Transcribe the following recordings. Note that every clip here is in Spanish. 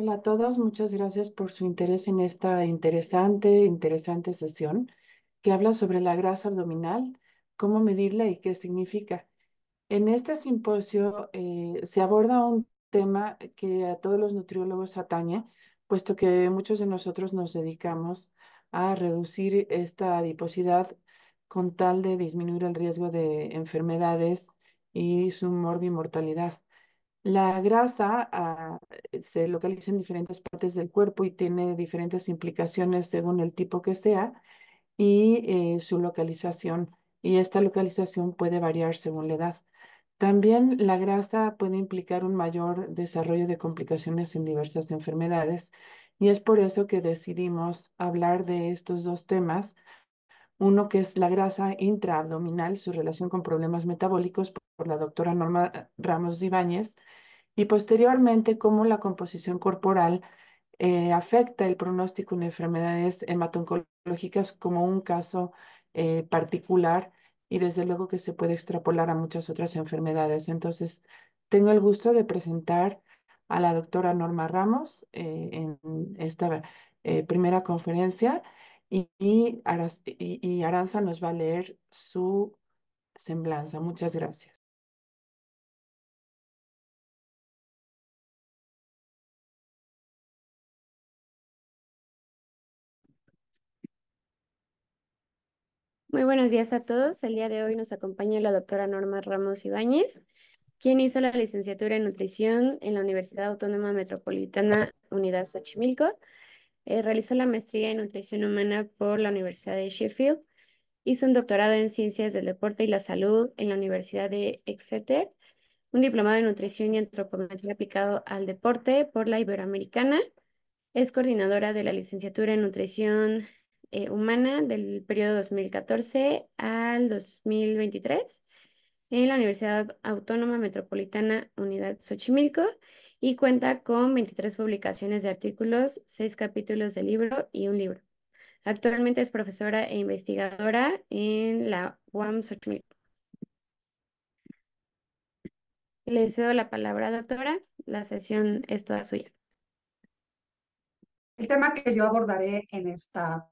Hola a todos, muchas gracias por su interés en esta interesante sesión que habla sobre la grasa abdominal, cómo medirla y qué significa. En este simposio se aborda un tema que a todos los nutriólogos atañe, puesto que muchos de nosotros nos dedicamos a reducir esta adiposidad con tal de disminuir el riesgo de enfermedades y su morbimortalidad. La grasa se localiza en diferentes partes del cuerpo y tiene diferentes implicaciones según el tipo que sea y su localización. Y esta localización puede variar según la edad. También la grasa puede implicar un mayor desarrollo de complicaciones en diversas enfermedades y es por eso que decidimos hablar de estos dos temas. Uno que es la grasa intraabdominal, su relación con problemas metabólicos por la doctora Norma Ramos Ibáñez y posteriormente cómo la composición corporal afecta el pronóstico en enfermedades hemato-oncológicas como un caso particular y desde luego que se puede extrapolar a muchas otras enfermedades. Entonces, tengo el gusto de presentar a la doctora Norma Ramos en esta primera conferencia y Aranza nos va a leer su semblanza. Muchas gracias. Muy buenos días a todos. El día de hoy nos acompaña la doctora Norma Ramos Ibáñez, quien hizo la licenciatura en nutrición en la Universidad Autónoma Metropolitana Unidad Xochimilco. Realizó la maestría en nutrición humana por la Universidad de Sheffield. Hizo un doctorado en ciencias del deporte y la salud en la Universidad de Exeter, un diplomado en nutrición y antropometría aplicado al deporte por la Iberoamericana. Es coordinadora de la licenciatura en nutrición humana del periodo 2014 al 2023 en la Universidad Autónoma Metropolitana Unidad Xochimilco y cuenta con 23 publicaciones de artículos, 6 capítulos de libro y un libro. Actualmente es profesora e investigadora en la UAM Xochimilco. Le cedo la palabra, doctora. La sesión es toda suya. El tema que yo abordaré en esta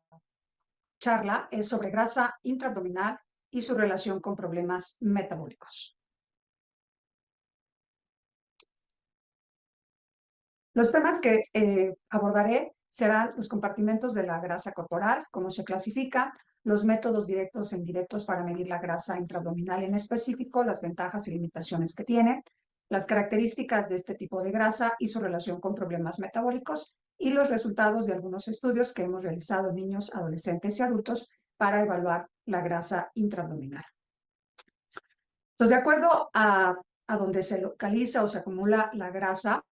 charla es sobre grasa intraabdominal y su relación con problemas metabólicos. Los temas que abordaré serán los compartimentos de la grasa corporal, cómo se clasifica, los métodos directos e indirectos para medir la grasa intraabdominal en específico, las ventajas y limitaciones que tiene, las características de este tipo de grasa y su relación con problemas metabólicos y los resultados de algunos estudios que hemos realizado en niños, adolescentes y adultos para evaluar la grasa intraabdominal. Entonces, de acuerdo a donde se localiza o se acumula la grasa,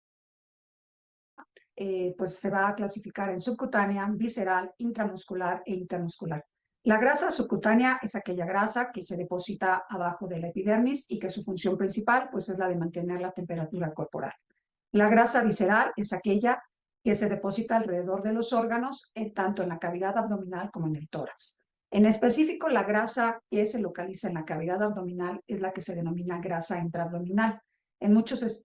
pues se va a clasificar en subcutánea, visceral, intramuscular e intermuscular. La grasa subcutánea es aquella grasa que se deposita abajo de la epidermis y que su función principal pues es la de mantener la temperatura corporal. La grasa visceral es aquella que se deposita alrededor de los órganos, tanto en la cavidad abdominal como en el tórax. En específico, la grasa que se localiza en la cavidad abdominal es la que se denomina grasa intraabdominal. En muchos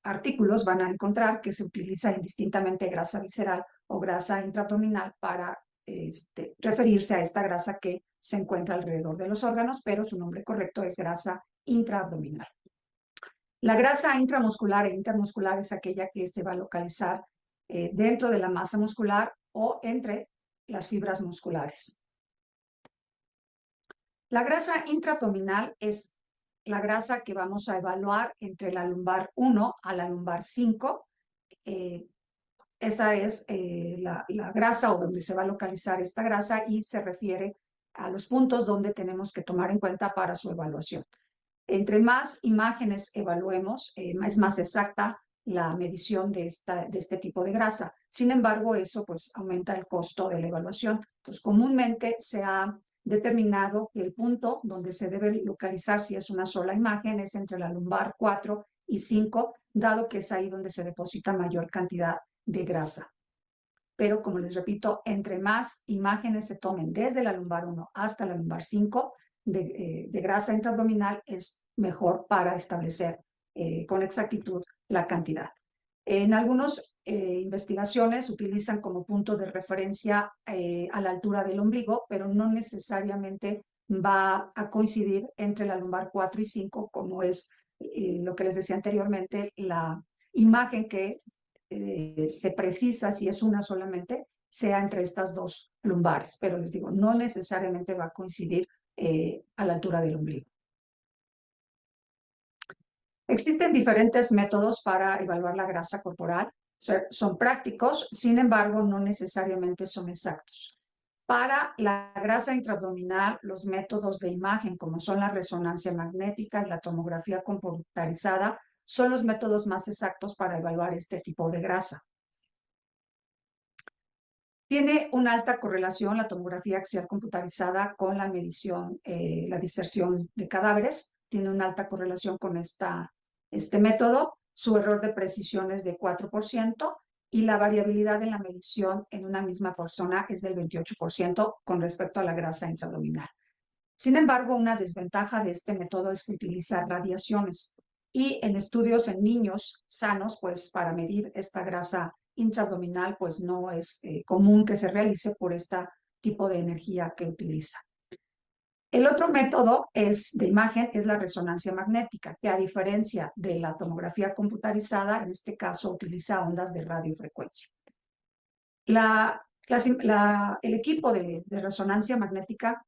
artículos van a encontrar que se utiliza indistintamente grasa visceral o grasa intraabdominal para referirse a esta grasa que se encuentra alrededor de los órganos, pero su nombre correcto es grasa intraabdominal. La grasa intramuscular e intermuscular es aquella que se va a localizar dentro de la masa muscular o entre las fibras musculares. La grasa intraabdominal es la grasa que vamos a evaluar entre la lumbar 1 a la lumbar 5. Esa es la grasa o donde se va a localizar esta grasa y se refiere a los puntos donde tenemos que tomar en cuenta para su evaluación. Entre más imágenes evaluemos, es más exacta la medición de este tipo de grasa. Sin embargo, eso pues aumenta el costo de la evaluación. Entonces, comúnmente se ha determinado que el punto donde se debe localizar si es una sola imagen es entre la lumbar 4 y 5, dado que es ahí donde se deposita mayor cantidad de grasa. Pero como les repito, entre más imágenes se tomen desde la lumbar 1 hasta la lumbar 5 de grasa intraabdominal es mejor para establecer con exactitud la cantidad. En algunas investigaciones utilizan como punto de referencia a la altura del ombligo, pero no necesariamente va a coincidir entre la lumbar 4 y 5, como es lo que les decía anteriormente, la imagen que se precisa, si es una solamente, sea entre estas dos lumbares, pero les digo, no necesariamente va a coincidir a la altura del ombligo. Existen diferentes métodos para evaluar la grasa corporal. Son prácticos, sin embargo, no necesariamente son exactos. Para la grasa intraabdominal, los métodos de imagen, como son la resonancia magnética y la tomografía computarizada, son los métodos más exactos para evaluar este tipo de grasa. Tiene una alta correlación la tomografía axial computarizada con la medición, la diserción de cadáveres. Tiene una alta correlación con este método. Su error de precisión es de 4% y la variabilidad en la medición en una misma persona es del 28% con respecto a la grasa intraabdominal. Sin embargo, una desventaja de este método es que utiliza radiaciones y en estudios en niños sanos, pues para medir esta grasa intraabdominal, pues no es común que se realice por este tipo de energía que utiliza. El otro método de imagen es la resonancia magnética, que a diferencia de la tomografía computarizada, en este caso utiliza ondas de radiofrecuencia. El equipo de resonancia magnética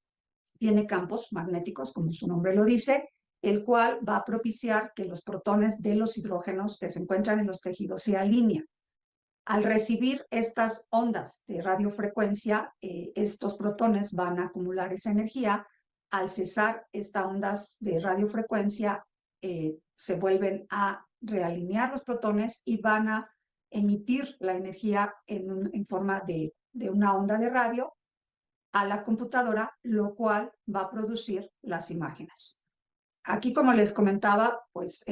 tiene campos magnéticos, como su nombre lo dice, el cual va a propiciar que los protones de los hidrógenos que se encuentran en los tejidos se alineen. Al recibir estas ondas de radiofrecuencia, estos protones van a acumular esa energía. Al cesar estas ondas de radiofrecuencia, se vuelven a realinear los protones y van a emitir la energía en forma de una onda de radio a la computadora, lo cual va a producir las imágenes. Aquí, como les comentaba, pues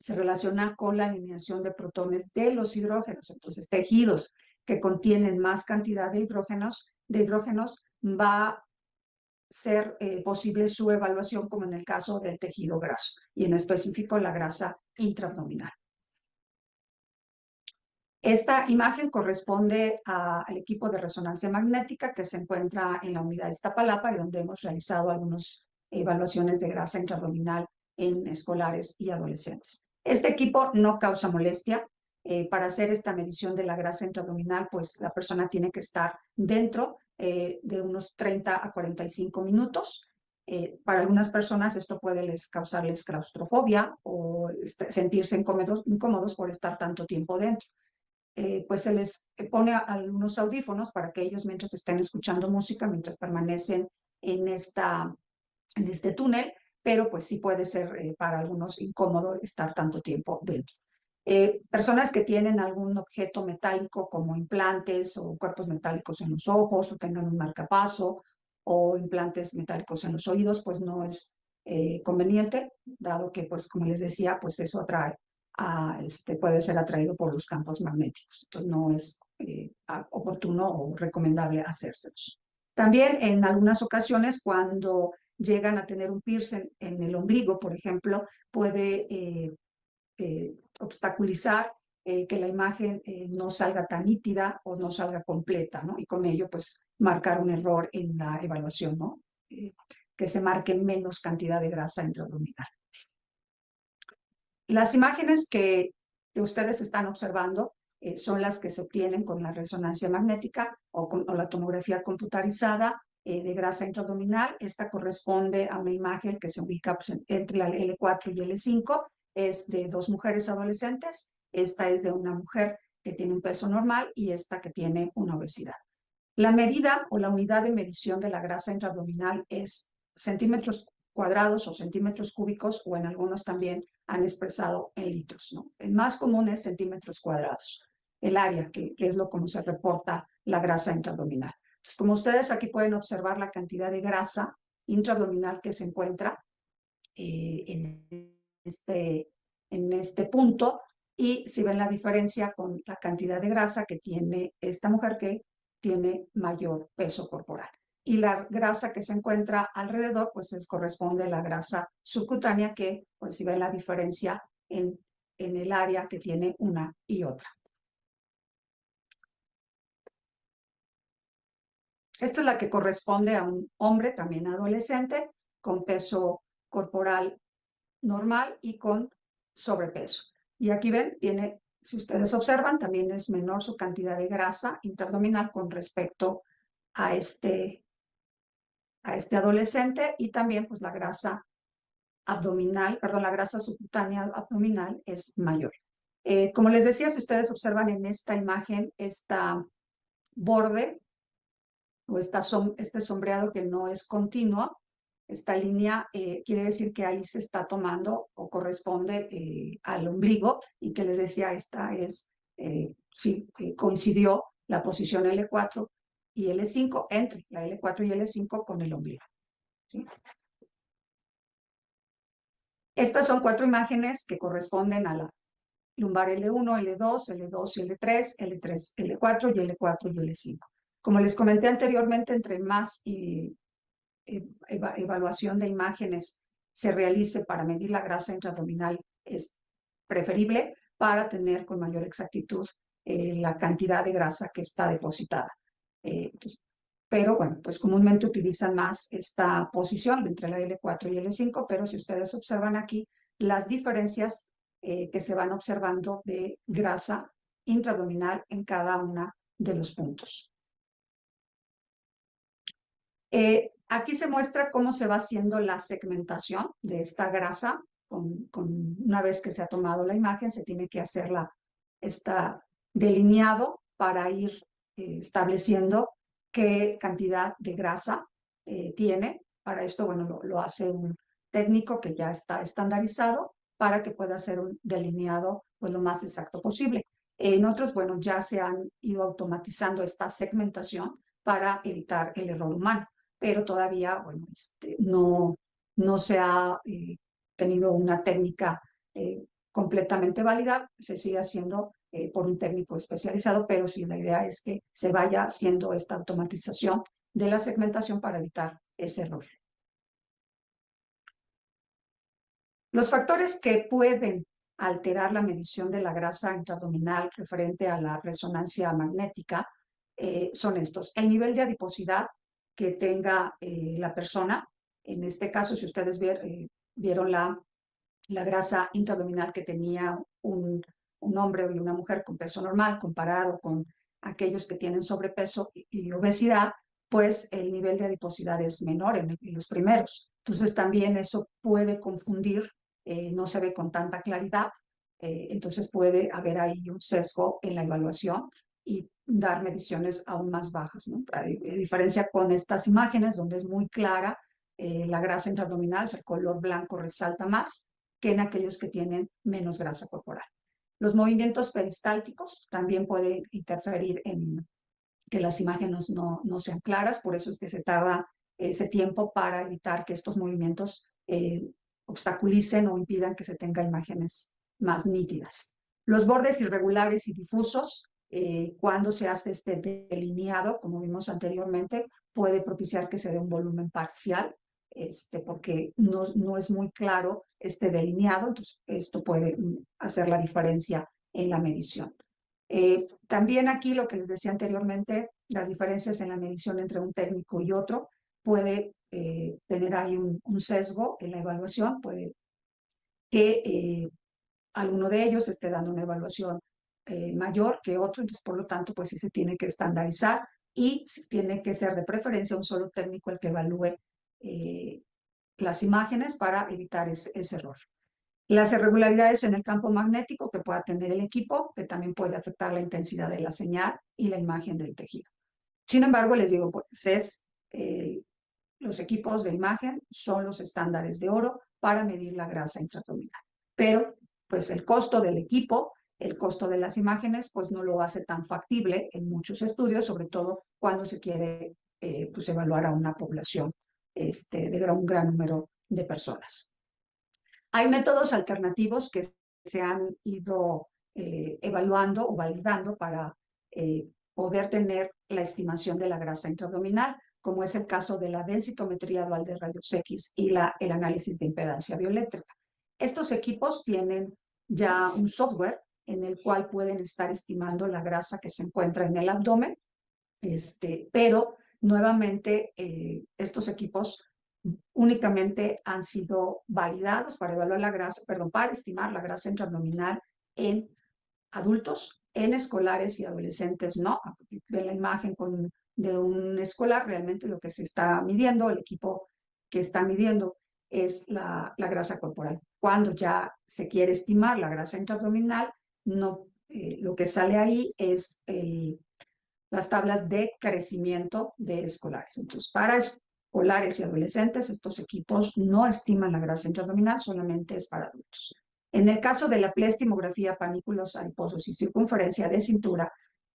se relaciona con la alineación de protones de los hidrógenos. Entonces, tejidos que contienen más cantidad de hidrógenos va a ser posible su evaluación, como en el caso del tejido graso, y en específico la grasa intraabdominal. Esta imagen corresponde al equipo de resonancia magnética que se encuentra en la unidad de Iztapalapa y donde hemos realizado algunas evaluaciones de grasa intraabdominal en escolares y adolescentes. Este equipo no causa molestia. Para hacer esta medición de la grasa intraabdominal, pues la persona tiene que estar dentro de unos 30 a 45 minutos. Para algunas personas esto puede causarles claustrofobia o sentirse incómodos por estar tanto tiempo dentro. Pues se les pone algunos audífonos para que ellos, mientras estén escuchando música, mientras permanecen en este túnel, pero pues sí puede ser para algunos incómodo estar tanto tiempo dentro. Personas que tienen algún objeto metálico como implantes o cuerpos metálicos en los ojos o tengan un marcapaso o implantes metálicos en los oídos, pues no es conveniente, dado que, pues como les decía, pues eso atrae puede ser atraído por los campos magnéticos. Entonces no es oportuno o recomendable hacérselos. También en algunas ocasiones, cuando llegan a tener un piercing en el ombligo, por ejemplo, puede obstaculizar que la imagen no salga tan nítida o no salga completa, ¿no? Y con ello, pues, marcar un error en la evaluación, ¿no? Que se marque menos cantidad de grasa intraabdominal. Las imágenes que ustedes están observando son las que se obtienen con la resonancia magnética o la tomografía computarizada de grasa intraabdominal. Esta corresponde a una imagen que se ubica pues, entre la L4 y L5. Es de dos mujeres adolescentes. Esta es de una mujer que tiene un peso normal y esta que tiene una obesidad. La medida o la unidad de medición de la grasa intraabdominal es centímetros cuadrados o centímetros cúbicos, o en algunos también han expresado en litros, ¿no? El más común es centímetros cuadrados, el área que es como se reporta la grasa intraabdominal. Entonces, como ustedes aquí pueden observar la cantidad de grasa intraabdominal que se encuentra en este punto, y si ven la diferencia con la cantidad de grasa que tiene esta mujer que tiene mayor peso corporal. Y la grasa que se encuentra alrededor, pues corresponde a la grasa subcutánea que, pues si ven la diferencia, en el área que tiene una y otra. Esta es la que corresponde a un hombre también adolescente con peso corporal normal y con sobrepeso. Y aquí ven, tiene, si ustedes observan, también es menor su cantidad de grasa intraabdominal con respecto a este adolescente, y también pues la grasa abdominal, perdón, la grasa subcutánea abdominal es mayor. Como les decía, si ustedes observan en esta imagen, esta borde o este sombreado que no es continuo, esta línea quiere decir que ahí se está tomando o corresponde al ombligo, y que les decía, esta es, sí, coincidió la posición L4 y L5 entre la L4 y L5 con el ombligo. ¿Sí? Estas son 4 imágenes que corresponden a la lumbar L1, L2, L2 y L3, L3, L4 y L4 y L5. Como les comenté anteriormente, entre más evaluación de imágenes se realice para medir la grasa intraabdominal, es preferible para tener con mayor exactitud la cantidad de grasa que está depositada. Pero bueno, pues comúnmente utilizan más esta posición entre la L4 y L5, pero si ustedes observan aquí las diferencias que se van observando de grasa intraabdominal en cada uno de los puntos. Aquí se muestra cómo se va haciendo la segmentación de esta grasa. Una vez que se ha tomado la imagen, se tiene que hacer está delineado para ir estableciendo qué cantidad de grasa tiene. Para esto, bueno, lo hace un técnico que ya está estandarizado para que pueda hacer un delineado pues, lo más exacto posible. En otros, bueno, ya se han ido automatizando esta segmentación para evitar el error humano, pero todavía, bueno, no se ha tenido una técnica completamente válida. Se sigue haciendo por un técnico especializado, pero sí, la idea es que se vaya haciendo esta automatización de la segmentación para evitar ese error. Los factores que pueden alterar la medición de la grasa intraabdominal referente a la resonancia magnética son estos: el nivel de adiposidad que tenga la persona. En este caso, si ustedes vieron la grasa intraabdominal que tenía un hombre y una mujer con peso normal comparado con aquellos que tienen sobrepeso y obesidad, pues el nivel de adiposidad es menor en los primeros. Entonces también eso puede confundir, no se ve con tanta claridad, entonces puede haber ahí un sesgo en la evaluación y dar mediciones aún más bajas, ¿no? A diferencia con estas imágenes donde es muy clara la grasa intraabdominal, el color blanco resalta más que en aquellos que tienen menos grasa corporal. Los movimientos peristálticos también pueden interferir en que las imágenes no sean claras, por eso es que se tarda ese tiempo para evitar que estos movimientos obstaculicen o impidan que se tenga imágenes más nítidas. Los bordes irregulares y difusos, cuando se hace este delineado, como vimos anteriormente, puede propiciar que se dé un volumen parcial, porque no es muy claro este delineado, entonces esto puede hacer la diferencia en la medición. También aquí lo que les decía anteriormente, las diferencias en la medición entre un técnico y otro puede tener ahí un sesgo en la evaluación, puede que alguno de ellos esté dando una evaluación mayor que otro, entonces por lo tanto pues sí se tiene que estandarizar y tiene que ser de preferencia un solo técnico el que evalúe las imágenes para evitar ese error. Las irregularidades en el campo magnético que pueda tener el equipo, que también puede afectar la intensidad de la señal y la imagen del tejido. Sin embargo, les digo, pues los equipos de imagen son los estándares de oro para medir la grasa intraabdominal. Pero, pues el costo del equipo, el costo de las imágenes, pues no lo hace tan factible en muchos estudios, sobre todo cuando se quiere pues evaluar a una población de un gran número de personas. Hay métodos alternativos que se han ido evaluando o validando para poder tener la estimación de la grasa intraabdominal, como es el caso de la densitometría dual de rayos X y el análisis de impedancia bioeléctrica. Estos equipos tienen ya un software en el cual pueden estar estimando la grasa que se encuentra en el abdomen, pero nuevamente estos equipos únicamente han sido validados para evaluar la grasa, perdón, para estimar la grasa intraabdominal en adultos, en escolares y adolescentes no. Ven la imagen de un escolar, realmente lo que se está midiendo, el equipo que está midiendo es la grasa corporal. Cuando ya se quiere estimar la grasa intraabdominal, no, lo que sale ahí es las tablas de crecimiento de escolares. Entonces, para escolares y adolescentes, estos equipos no estiman la grasa intraabdominal, solamente es para adultos. En el caso de la plestimografía, panículos adiposos y circunferencia de cintura,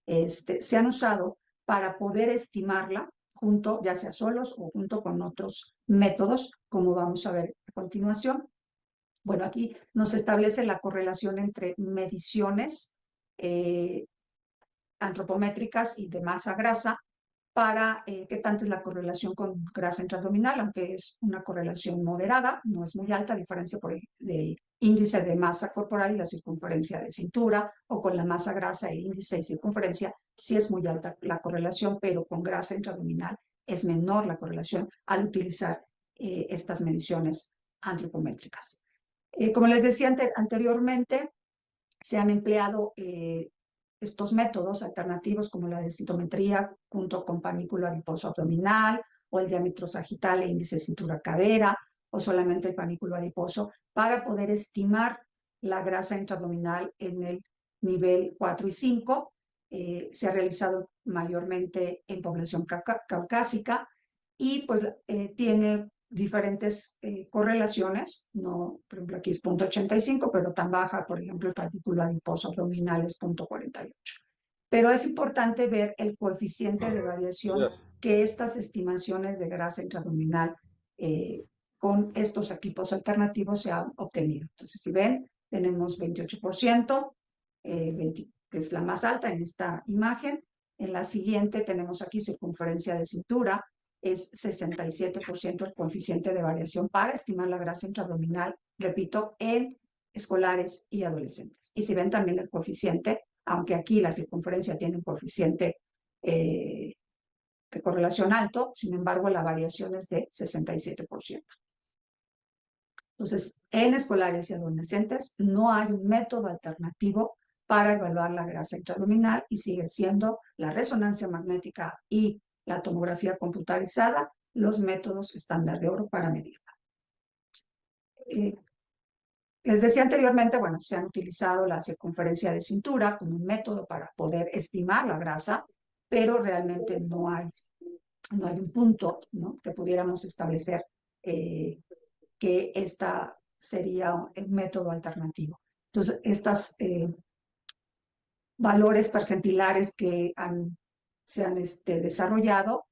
se han usado para poder estimarla junto, ya sea solos o junto con otros métodos, como vamos a ver a continuación. Bueno, aquí nos establece la correlación entre mediciones antropométricas y de masa grasa para qué tanto es la correlación con grasa intraabdominal, aunque es una correlación moderada, no es muy alta, a diferencia del índice de masa corporal y la circunferencia de cintura, o con la masa grasa, el índice y circunferencia, sí es muy alta la correlación, pero con grasa intraabdominal es menor la correlación al utilizar estas mediciones antropométricas. Como les decía anteriormente, se han empleado estos métodos alternativos como la densitometría junto con panículo adiposo abdominal o el diámetro sagital e índice cintura-cadera o solamente el panículo adiposo para poder estimar la grasa intraabdominal en el nivel 4 y 5. Se ha realizado mayormente en población caucásica y pues tiene diferentes correlaciones, no, por ejemplo aquí es 0.85, pero tan baja, por ejemplo, el panículo adiposo abdominal es 0.48. Pero es importante ver el coeficiente de variación que estas estimaciones de grasa intraabdominal con estos equipos alternativos se han obtenido. Entonces, si ven, tenemos 28%, que es la más alta en esta imagen. En la siguiente tenemos aquí circunferencia de cintura, es 67% el coeficiente de variación para estimar la grasa intraabdominal, repito, en escolares y adolescentes. Y si ven también el coeficiente, aunque aquí la circunferencia tiene un coeficiente de correlación alto, sin embargo la variación es de 67%. Entonces, en escolares y adolescentes no hay un método alternativo para evaluar la grasa intraabdominal y sigue siendo la resonancia magnética y la tomografía computarizada los métodos estándar de oro para medirla. Les decía anteriormente, bueno, se han utilizado la circunferencia de cintura como un método para poder estimar la grasa, pero realmente no hay un punto, ¿no?, que pudiéramos establecer que esta sería un método alternativo. Entonces, estos valores percentilares que se han desarrollado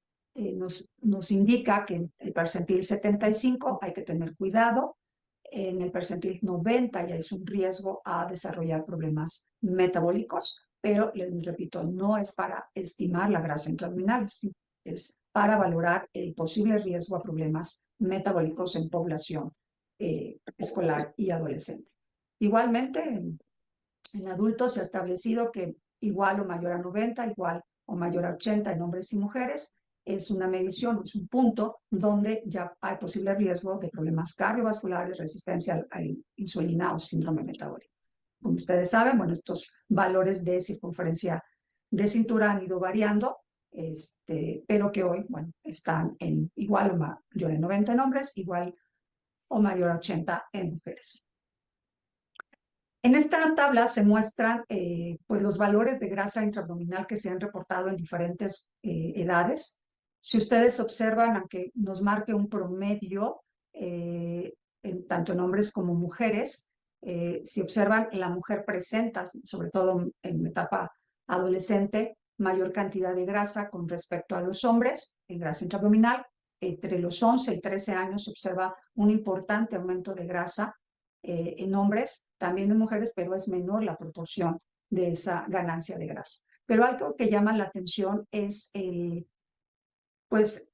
nos indica que en el percentil 75 hay que tener cuidado, en el percentil 90 ya es un riesgo a desarrollar problemas metabólicos, pero les repito, no es para estimar la grasa intraabdominal, es para valorar el posible riesgo a problemas metabólicos en población escolar y adolescente. Igualmente, en adultos se ha establecido que igual o mayor a 90, igual o mayor a 80 en hombres y mujeres, es una medición, es un punto donde ya hay posible riesgo de problemas cardiovasculares, resistencia a la insulina o síndrome metabólico. Como ustedes saben, bueno, estos valores de circunferencia de cintura han ido variando, pero que hoy, bueno, están en igual o mayor a 90 en hombres, igual o mayor a 80 en mujeres. En esta tabla se muestran pues los valores de grasa intraabdominal que se han reportado en diferentes edades. Si ustedes observan, aunque nos marque un promedio, tanto en hombres como mujeres, si observan, la mujer presenta, sobre todo en etapa adolescente, mayor cantidad de grasa con respecto a los hombres en grasa intraabdominal. Entre los 11 y 13 años se observa un importante aumento de grasa en hombres, también en mujeres, pero es menor la proporción de esa ganancia de grasa. Pero algo que llama la atención es pues,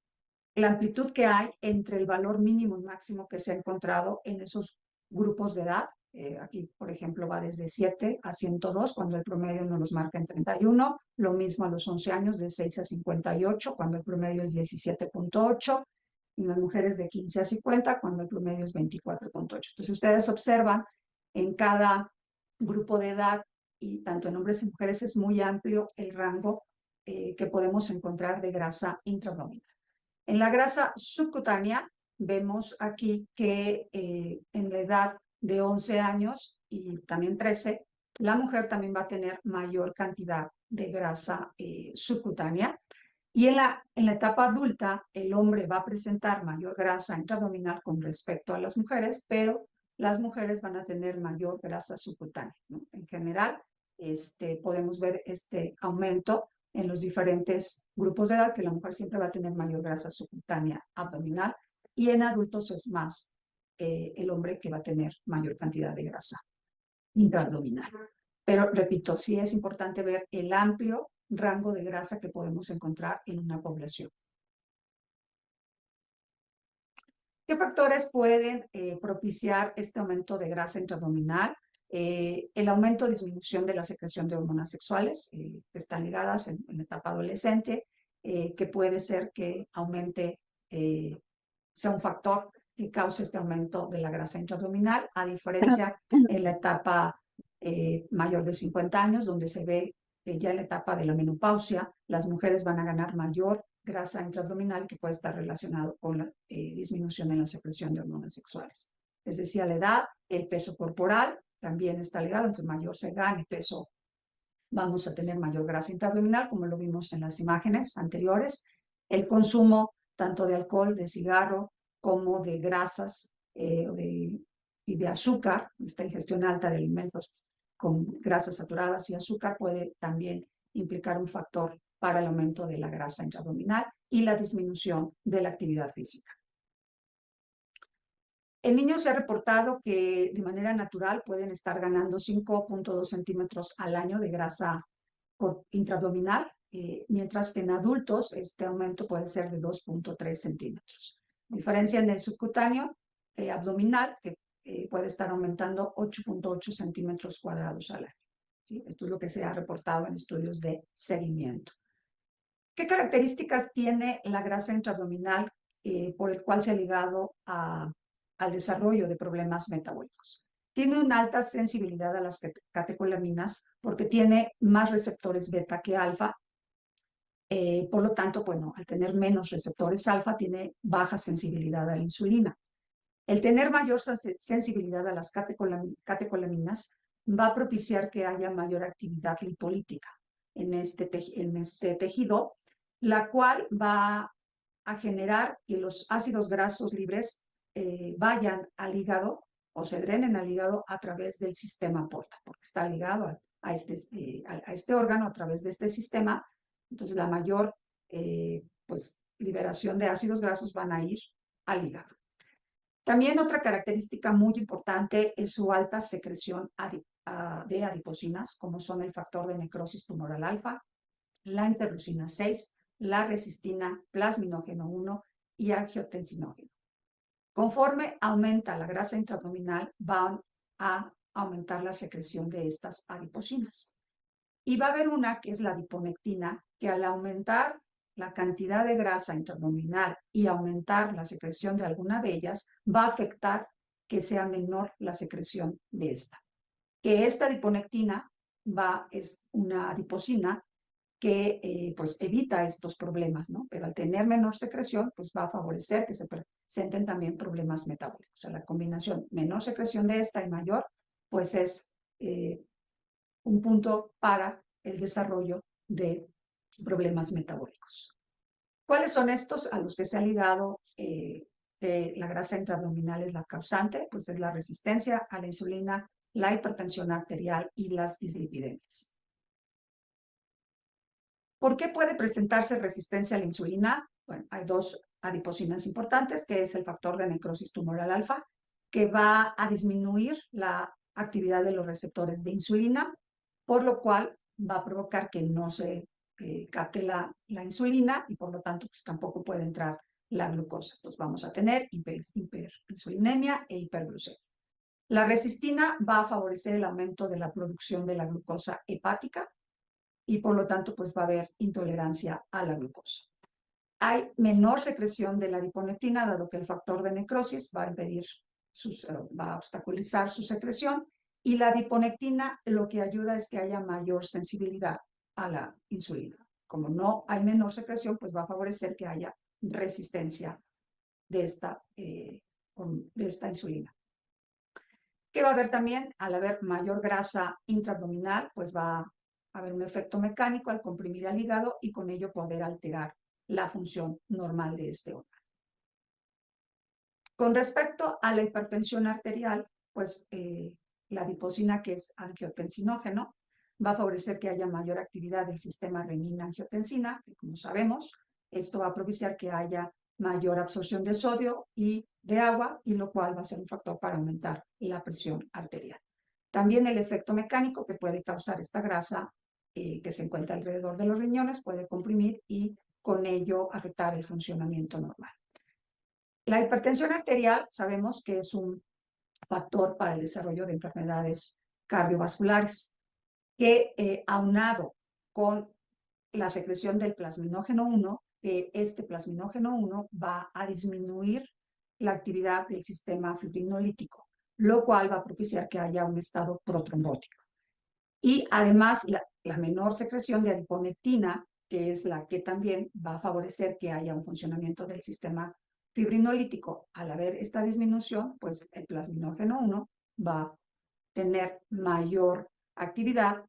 la amplitud que hay entre el valor mínimo y máximo que se ha encontrado en esos grupos de edad. Aquí, por ejemplo, va desde 7 a 102, cuando el promedio nos los marca en 31. Lo mismo a los 11 años, de 6 a 58, cuando el promedio es 17.8. Y las mujeres de 15 a 50, cuando el promedio es 24.8. Entonces, ustedes observan en cada grupo de edad, y tanto en hombres y mujeres, es muy amplio el rango que podemos encontrar de grasa intraabdominal. En la grasa subcutánea, vemos aquí que en la edad de 11 años y también 13, la mujer también va a tener mayor cantidad de grasa subcutánea. Y en la etapa adulta, el hombre va a presentar mayor grasa intraabdominal con respecto a las mujeres, pero las mujeres van a tener mayor grasa subcutánea, ¿no? En general, podemos ver este aumento en los diferentes grupos de edad, que la mujer siempre va a tener mayor grasa subcutánea abdominal, y en adultos es más el hombre que va a tener mayor cantidad de grasa intraabdominal. Pero repito, sí es importante ver el amplio rango de grasa que podemos encontrar en una población. ¿Qué factores pueden propiciar este aumento de grasa intraabdominal? El aumento o disminución de la secreción de hormonas sexuales, que están ligadas en la etapa adolescente, que puede ser que aumente, sea un factor que cause este aumento de la grasa intraabdominal, a diferencia en la etapa mayor de 50 años, donde se ve que ya en la etapa de la menopausia, las mujeres van a ganar mayor grasa intraabdominal, que puede estar relacionado con la disminución en la secreción de hormonas sexuales. Es decir, a la edad, el peso corporal también está ligado. Entre mayor se gane peso, vamos a tener mayor grasa intraabdominal, como lo vimos en las imágenes anteriores. El consumo tanto de alcohol, de cigarro, como de grasas y de azúcar, esta ingestión alta de alimentos con grasas saturadas y azúcar, puede también implicar un factor para el aumento de la grasa intraabdominal y la disminución de la actividad física. En niños se ha reportado que de manera natural pueden estar ganando 5.2 centímetros al año de grasa intraabdominal, mientras que en adultos este aumento puede ser de 2.3 centímetros. Diferencia en el subcutáneo abdominal, que puede estar aumentando 8.8 centímetros cuadrados al año. ¿Sí? Esto es lo que se ha reportado en estudios de seguimiento. ¿Qué características tiene la grasa intraabdominal por el cual se ha ligado al desarrollo de problemas metabólicos? Tiene una alta sensibilidad a las catecolaminas porque tiene más receptores beta que alfa. Por lo tanto, bueno, al tener menos receptores alfa, tiene baja sensibilidad a la insulina. El tener mayor sensibilidad a las catecolaminas va a propiciar que haya mayor actividad lipolítica en este tejido, la cual va a generar que los ácidos grasos libres vayan al hígado o se drenen al hígado a través del sistema porta, porque está ligado a este órgano a través de este sistema. Entonces, la mayor liberación de ácidos grasos van a ir al hígado. También otra característica muy importante es su alta secreción de adiposinas, como son el factor de necrosis tumoral alfa, la interleucina 6, la resistina, plasminógeno 1 y angiotensinógeno. Conforme aumenta la grasa intraabdominal, van a aumentar la secreción de estas adiposinas. Y va a haber una que es la adiponectina, que al aumentar la cantidad de grasa intraabdominal y aumentar la secreción de alguna de ellas, va a afectar que sea menor la secreción de esta. Que esta adiponectina es una adiposina que pues evita estos problemas, ¿no? Pero al tener menor secreción, pues va a favorecer que se presenten también problemas metabólicos. O sea, la combinación menor secreción de esta y mayor, pues es un punto para el desarrollo de problemas metabólicos. ¿Cuáles son estos a los que se ha ligado la grasa intraabdominal es la causante? Pues es la resistencia a la insulina, la hipertensión arterial y las dislipidemias. ¿Por qué puede presentarse resistencia a la insulina? Bueno, hay dos adiposinas importantes, que es el factor de necrosis tumoral alfa, que va a disminuir la actividad de los receptores de insulina, por lo cual va a provocar que no se capte la insulina y por lo tanto pues, tampoco puede entrar la glucosa. Entonces vamos a tener hiperinsulinemia e hiperglucemia. La resistina va a favorecer el aumento de la producción de la glucosa hepática y por lo tanto pues va a haber intolerancia a la glucosa. Hay menor secreción de la adiponectina, dado que el factor de necrosis va a impedir, va a obstaculizar su secreción, y la adiponectina lo que ayuda es que haya mayor sensibilidad a la insulina. Como no hay menor secreción, pues va a favorecer que haya resistencia de esta insulina. ¿Qué va a haber también? Al haber mayor grasa intraabdominal, pues va a haber un efecto mecánico al comprimir al hígado y con ello poder alterar la función normal de este órgano. Con respecto a la hipertensión arterial, pues la adiposina, que es angiotensinógeno, va a favorecer que haya mayor actividad del sistema renina-angiotensina, que como sabemos, esto va a propiciar que haya mayor absorción de sodio y de agua, y lo cual va a ser un factor para aumentar la presión arterial. También el efecto mecánico que puede causar esta grasa que se encuentra alrededor de los riñones puede comprimir y con ello afectar el funcionamiento normal. La hipertensión arterial sabemos que es un factor para el desarrollo de enfermedades cardiovasculares que aunado con la secreción del plasminógeno 1, este plasminógeno 1 va a disminuir la actividad del sistema fibrinolítico, lo cual va a propiciar que haya un estado protrombótico. Y además la menor secreción de adiponectina, que es la que también va a favorecer que haya un funcionamiento del sistema fibrinolítico. Al haber esta disminución, pues el plasminógeno 1 va a tener mayor actividad,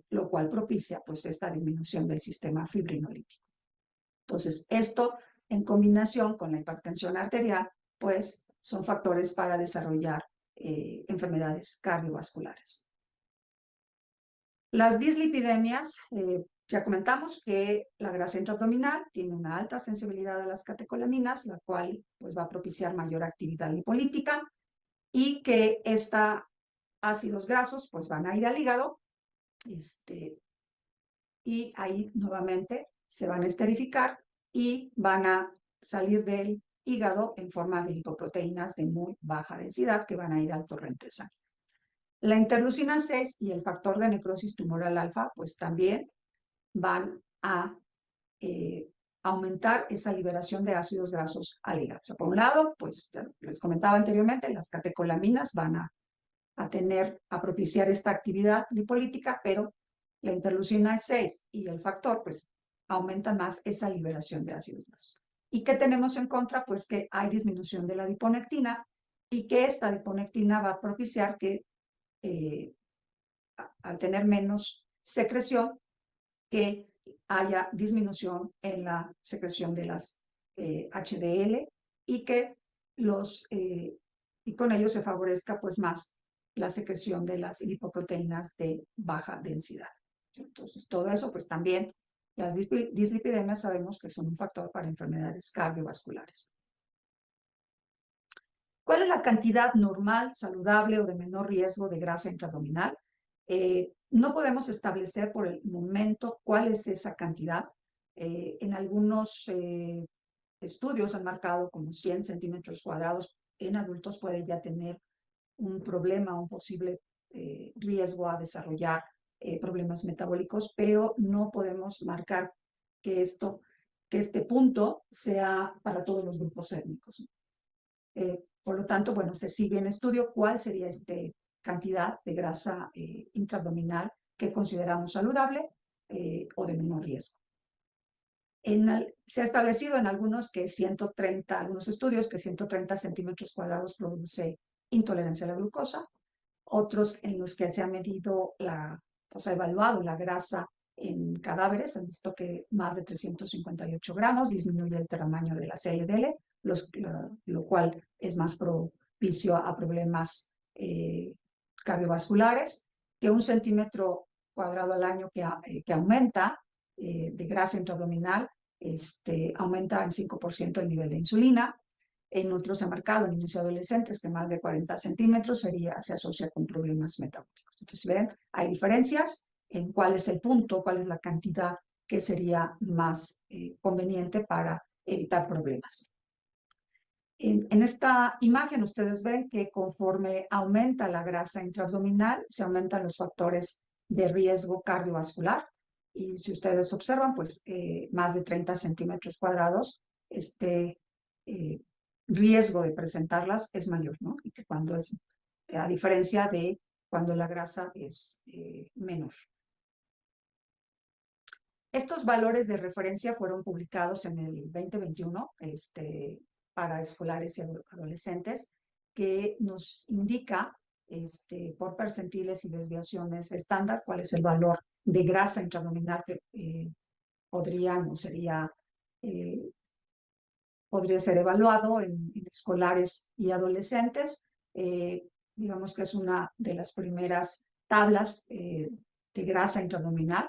lo cual propicia pues esta disminución del sistema fibrinolítico. Entonces, esto en combinación con la hipertensión arterial, pues son factores para desarrollar enfermedades cardiovasculares. Las dislipidemias, ya comentamos que la grasa intraabdominal tiene una alta sensibilidad a las catecolaminas, la cual pues, va a propiciar mayor actividad lipolítica, y que estos ácidos grasos pues, van a ir al hígado, y ahí nuevamente se van a esterificar y van a salir del hígado en forma de lipoproteínas de muy baja densidad que van a ir al torrente sanguíneo. La interleucina 6 y el factor de necrosis tumoral alfa, pues también van a aumentar esa liberación de ácidos grasos al hígado. O sea, por un lado, pues ya les comentaba anteriormente, las catecolaminas van a propiciar esta actividad lipolítica, pero la interleucina 6 y el factor, pues aumentan más esa liberación de ácidos grasos. ¿Y qué tenemos en contra? Pues que hay disminución de la adiponectina y que esta adiponectina va a propiciar que al tener menos secreción, que haya disminución en la secreción de las HDL y que y con ello se favorezca pues más la secreción de las lipoproteínas de baja densidad. Entonces, todo eso pues también las dislipidemias sabemos que son un factor para enfermedades cardiovasculares. ¿Cuál es la cantidad normal, saludable o de menor riesgo de grasa intraabdominal? No podemos establecer por el momento cuál es esa cantidad. En algunos estudios han marcado como 100 centímetros cuadrados. En adultos puede ya tener un problema, un posible riesgo a desarrollar problemas metabólicos, pero no podemos marcar que este punto sea para todos los grupos étnicos. Por lo tanto, bueno, se sigue en estudio cuál sería esta cantidad de grasa intraabdominal que consideramos saludable o de menor riesgo. Se ha establecido en algunos estudios que 130 centímetros cuadrados produce intolerancia a la glucosa, otros en los que se ha medido ha evaluado la grasa en cadáveres, han visto que más de 358 gramos disminuye el tamaño de las LDL, lo cual es más propicio a problemas cardiovasculares, que 1 centímetro cuadrado al año que aumenta de grasa intraabdominal, aumenta en 5% el nivel de insulina. En otros se ha marcado en niños y adolescentes que más de 40 centímetros se asocia con problemas metabólicos. Entonces, ven, hay diferencias en cuál es el punto, cuál es la cantidad que sería más conveniente para evitar problemas. En esta imagen ustedes ven que conforme aumenta la grasa intraabdominal, se aumentan los factores de riesgo cardiovascular. Y si ustedes observan, pues más de 30 centímetros cuadrados, riesgo de presentarlas es mayor, ¿no? Y que cuando es, a diferencia de cuando la grasa es menor. Estos valores de referencia fueron publicados en el 2021 para escolares y adolescentes, que nos indica por percentiles y desviaciones estándar cuál es el valor de grasa intraabdominal que podría ser evaluado en escolares y adolescentes. Digamos que es una de las primeras tablas de grasa intraabdominal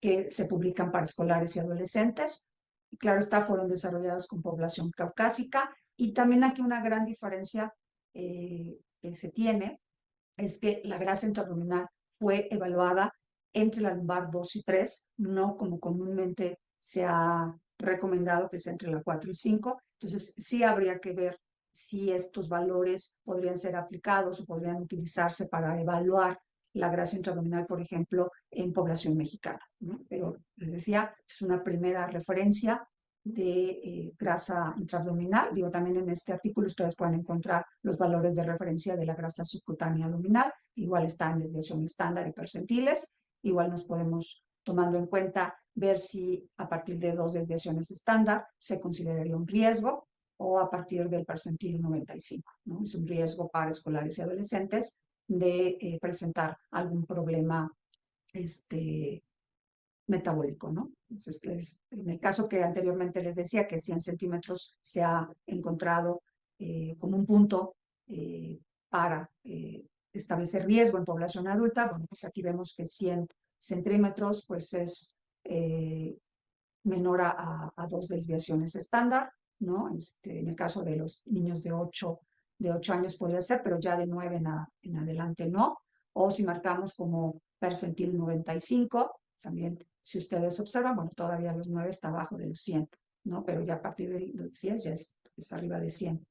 que se publican para escolares y adolescentes. Y claro está, fueron desarrolladas con población caucásica. Y también aquí una gran diferencia que se tiene es que la grasa intraabdominal fue evaluada entre la lumbar 2 y 3, no como comúnmente se ha recomendado, que es entre la 4 y 5. Entonces, sí habría que ver si estos valores podrían ser aplicados o podrían utilizarse para evaluar la grasa intraabdominal, por ejemplo, en población mexicana, ¿no? Pero les decía, es una primera referencia de grasa intraabdominal. Digo, también en este artículo ustedes pueden encontrar los valores de referencia de la grasa subcutánea abdominal. Igual está en desviación estándar y percentiles. Igual nos podemos, tomando en cuenta, ver si a partir de 2 desviaciones estándar se consideraría un riesgo, o a partir del percentil 95, ¿no? Es un riesgo para escolares y adolescentes de presentar algún problema metabólico, ¿no? Entonces, en el caso que anteriormente les decía, que 100 centímetros se ha encontrado como un punto para establecer riesgo en población adulta. Bueno, pues aquí vemos que 100 centímetros pues es menor a 2 desviaciones estándar, ¿no? En el caso de los niños de 8 años podría ser, pero ya de 9 en adelante no. O si marcamos como percentil 95, también, si ustedes observan, bueno, todavía los 9 está abajo de los 100, ¿no? Pero ya a partir de los 100 ya es arriba de 100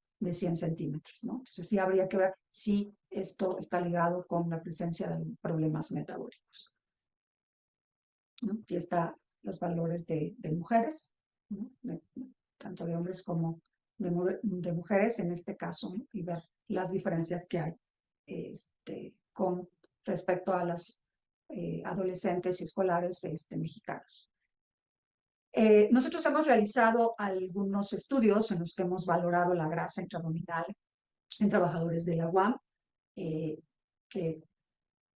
centímetros, ¿no? Entonces sí habría que ver si esto está ligado con la presencia de problemas metabólicos, ¿no? Aquí están los valores de mujeres, ¿no? Tanto de hombres como de mujeres en este caso, ¿no? Y ver las diferencias que hay con respecto a las adolescentes y escolares mexicanos. Nosotros hemos realizado algunos estudios en los que hemos valorado la grasa intraabdominal en trabajadores de la UAM, que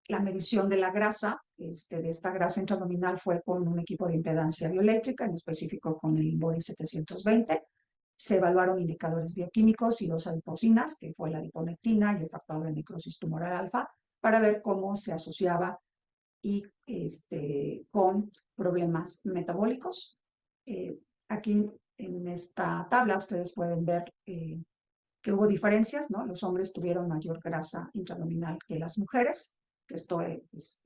la medición de la grasa, de esta grasa intraabdominal, fue con un equipo de impedancia bioeléctrica, en específico con el InBody 720. Se evaluaron indicadores bioquímicos y 2 adipocinas, que fue la adiponectina y el factor de necrosis tumoral alfa, para ver cómo se asociaba y con problemas metabólicos. Aquí en esta tabla ustedes pueden ver que hubo diferencias, ¿no? Los hombres tuvieron mayor grasa intraabdominal que las mujeres, que esto es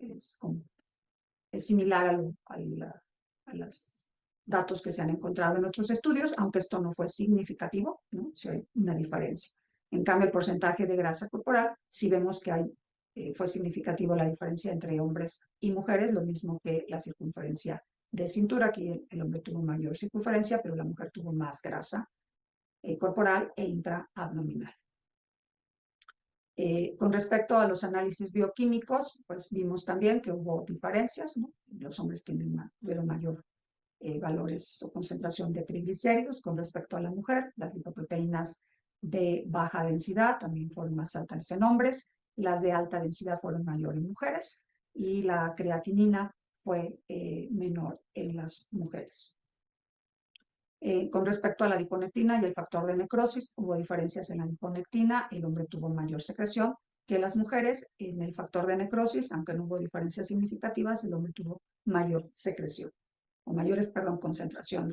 similar a los datos que se han encontrado en otros estudios, aunque esto no fue significativo, ¿no? Sí hay una diferencia. En cambio, el porcentaje de grasa corporal, sí vemos que fue significativo la diferencia entre hombres y mujeres, lo mismo que la circunferencia de cintura. Aquí el hombre tuvo mayor circunferencia, pero la mujer tuvo más grasa corporal e intraabdominal. Con respecto a los análisis bioquímicos, pues vimos también que hubo diferencias, ¿no? Los hombres tuvieron mayor valores o concentración de triglicéridos con respecto a la mujer. Las lipoproteínas de baja densidad también fueron más altas en hombres, las de alta densidad fueron mayor en mujeres, y la creatinina fue menor en las mujeres. Con respecto a la adiponectina y el factor de necrosis, hubo diferencias en la adiponectina. El hombre tuvo mayor secreción que las mujeres. En el factor de necrosis, aunque no hubo diferencias significativas, el hombre tuvo mayor secreción, o mayores, perdón, concentración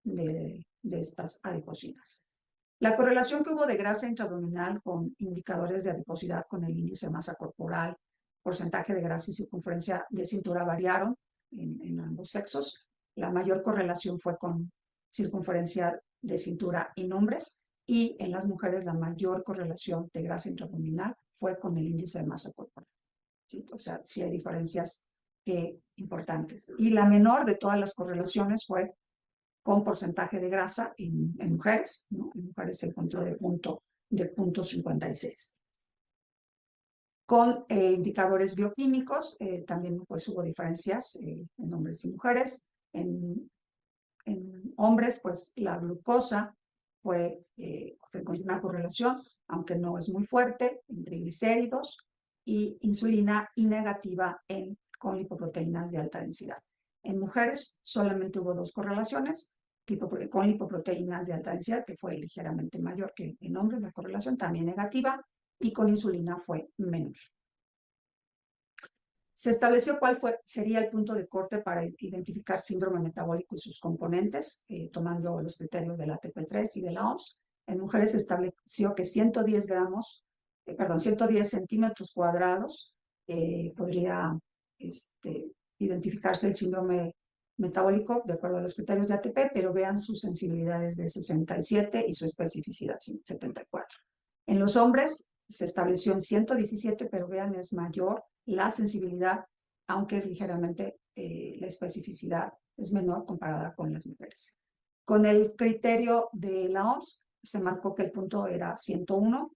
de estas adipocinas. La correlación que hubo de grasa intraabdominal con indicadores de adiposidad con el índice de masa corporal, porcentaje de grasa y circunferencia de cintura variaron en ambos sexos. La mayor correlación fue con circunferencia de cintura en hombres, y en las mujeres la mayor correlación de grasa intraabdominal fue con el índice de masa corporal. ¿Sí? O sea, sí hay diferencias importantes. Y la menor de todas las correlaciones fue con porcentaje de grasa en mujeres, ¿no? En mujeres se encontró de punto 56. Con indicadores bioquímicos, también pues hubo diferencias en hombres y mujeres. En hombres, pues la glucosa se encontró una correlación, aunque no es muy fuerte, en triglicéridos, y insulina y negativa con lipoproteínas de alta densidad. En mujeres solamente hubo 2 correlaciones, con lipoproteínas de alta densidad, que fue ligeramente mayor que en hombres, la correlación también negativa, y con insulina fue menor. Se estableció cuál sería el punto de corte para identificar síndrome metabólico y sus componentes, tomando los criterios del ATP3 y de la OMS. En mujeres se estableció que 110 centímetros cuadrados podría identificarse el síndrome metabólico de acuerdo a los criterios de ATP, pero vean sus sensibilidades de 67 y su especificidad 74. En los hombres se estableció en 117, pero vean, es mayor la sensibilidad, aunque es ligeramente la especificidad es menor comparada con las mujeres. Con el criterio de la OMS se marcó que el punto era 101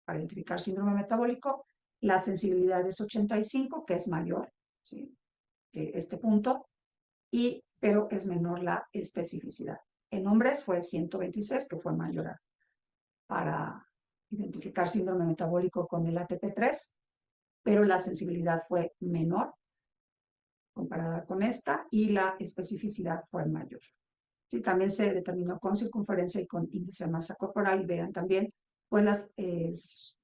para identificar síndrome metabólico, la sensibilidad es 85, que es mayor, ¿sí?, que este punto, pero es menor la especificidad. En hombres fue 126, que fue mayor para identificar síndrome metabólico con el ATP3, pero la sensibilidad fue menor comparada con esta y la especificidad fue mayor. Sí, también se determinó con circunferencia y con índice de masa corporal, y vean también, pues las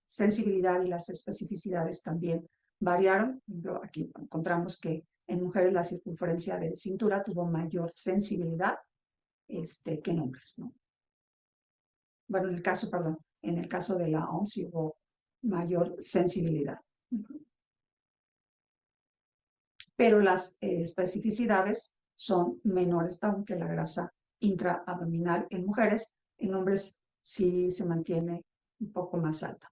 sensibilidad y las especificidades también variaron. Por ejemplo, aquí encontramos que en mujeres la circunferencia de cintura tuvo mayor sensibilidad que en hombres, ¿no? Bueno, en el caso de la OMS hubo mayor sensibilidad. Pero las especificidades son menores aún que la grasa intraabdominal en mujeres. En hombres sí se mantiene un poco más alta.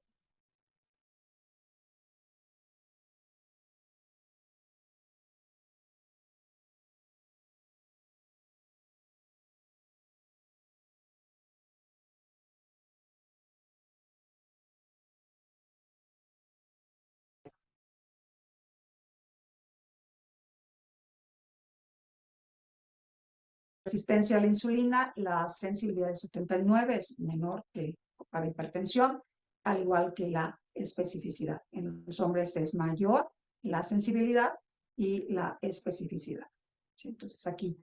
Resistencia a la insulina, la sensibilidad de 79 es menor que para hipertensión, al igual que la especificidad. En los hombres es mayor la sensibilidad y la especificidad. ¿Sí? Entonces aquí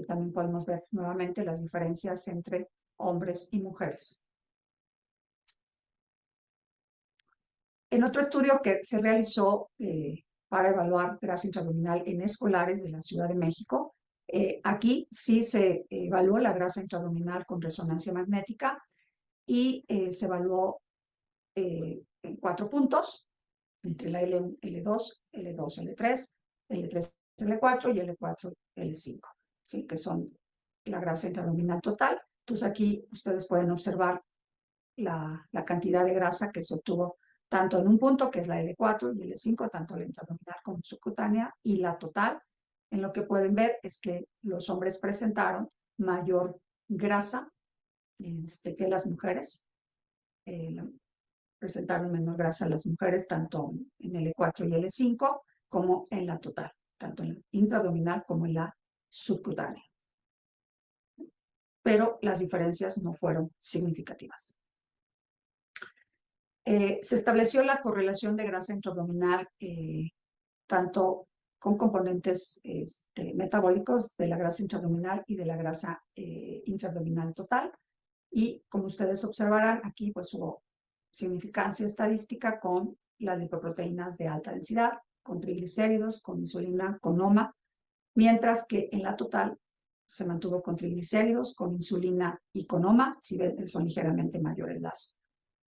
también podemos ver nuevamente las diferencias entre hombres y mujeres. En otro estudio que se realizó para evaluar grasa intraabdominal en escolares de la Ciudad de México, aquí sí se evaluó la grasa intraabdominal con resonancia magnética y se evaluó en 4 puntos, entre la L1, L2, L2, L3, L3, L4 y L4, L5, ¿sí?, que son la grasa intraabdominal total. Entonces aquí ustedes pueden observar la cantidad de grasa que se obtuvo tanto en un punto, que es la L4 y L5, tanto la intraabdominal como subcutánea, y la total. En lo que pueden ver es que los hombres presentaron mayor grasa que las mujeres. Presentaron menor grasa las mujeres, tanto en L4 y L5, como en la total, tanto en la intraabdominal como en la subcutánea. Pero las diferencias no fueron significativas. Se estableció la correlación de grasa intraabdominal tanto con componentes metabólicos de la grasa intraabdominal y de la grasa intraabdominal total. Y como ustedes observarán, aquí pues hubo significancia estadística con las lipoproteínas de alta densidad, con triglicéridos, con insulina, con OMA, mientras que en la total se mantuvo con triglicéridos, con insulina y con OMA. Si ven, son ligeramente mayores las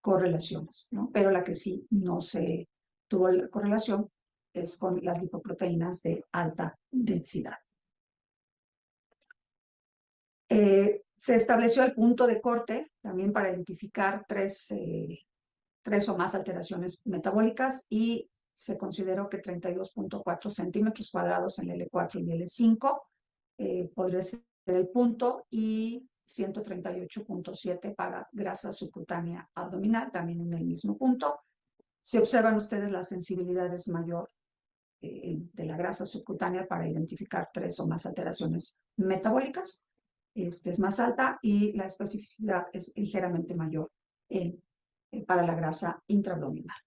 correlaciones, ¿no? Pero la que sí no se tuvo la correlación es con las lipoproteínas de alta densidad. Se estableció el punto de corte también para identificar tres o más alteraciones metabólicas y se consideró que 32.4 centímetros cuadrados en L4 y L5 podría ser el punto, y 138.7 para grasa subcutánea abdominal, también en el mismo punto. Si observan ustedes, la sensibilidad es mayor de la grasa subcutánea para identificar tres o más alteraciones metabólicas. Es más alta, y la especificidad es ligeramente mayor para la grasa intraabdominal,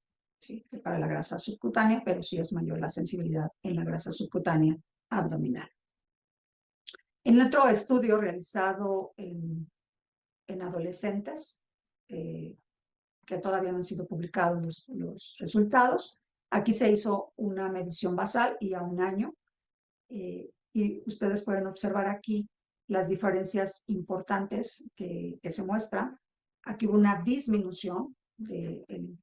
¿sí?, que para la grasa subcutánea, pero sí es mayor la sensibilidad en la grasa subcutánea abdominal. En otro estudio realizado en adolescentes, que todavía no han sido publicados los resultados, aquí se hizo una medición basal y a un año, y ustedes pueden observar aquí las diferencias importantes que se muestran. Aquí hubo una disminución de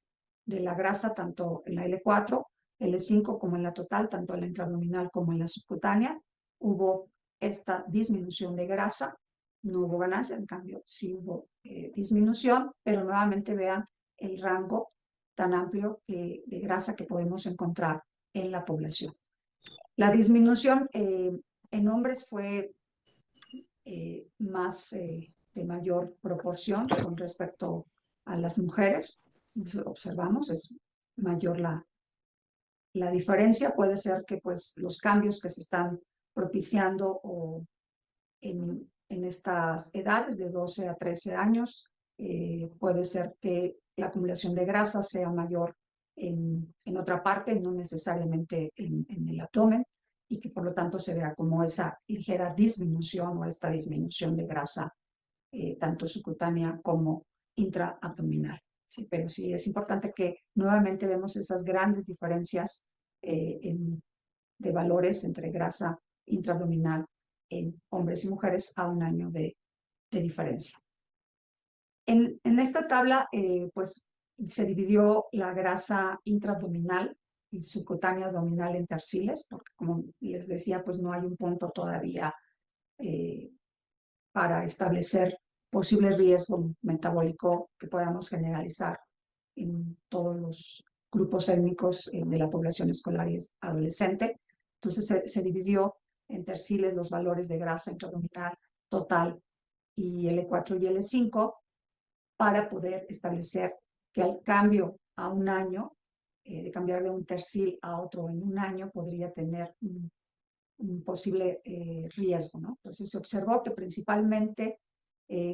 la grasa tanto en la L4, L5 como en la total, tanto en la intraabdominal como en la subcutánea. Hubo esta disminución de grasa, no hubo ganancia, en cambio sí hubo disminución, pero nuevamente vean el rango tan amplio de grasa que podemos encontrar en la población. La disminución en hombres fue de mayor proporción con respecto a las mujeres. Observamos, es mayor la diferencia. Puede ser que pues los cambios que se están propiciando en estas edades de 12 a 13 años, puede ser que la acumulación de grasa sea mayor en otra parte, no necesariamente en el abdomen, y que por lo tanto se vea como esa ligera disminución o esta disminución de grasa, tanto subcutánea como intraabdominal. Sí, pero sí es importante que nuevamente vemos esas grandes diferencias de valores entre grasa intraabdominal en hombres y mujeres a un año de diferencia. En esta tabla, pues se dividió la grasa intraabdominal y subcutánea abdominal en terciles, porque como les decía, pues no hay un punto todavía para establecer posible riesgo metabólico que podamos generalizar en todos los grupos étnicos de la población escolar y adolescente. Entonces se dividió en terciles los valores de grasa intraabdominal total y L4 y L5 para poder establecer que al cambio a un año, de cambiar de un tercil a otro en un año, podría tener un posible riesgo, ¿no? Entonces se observó que principalmente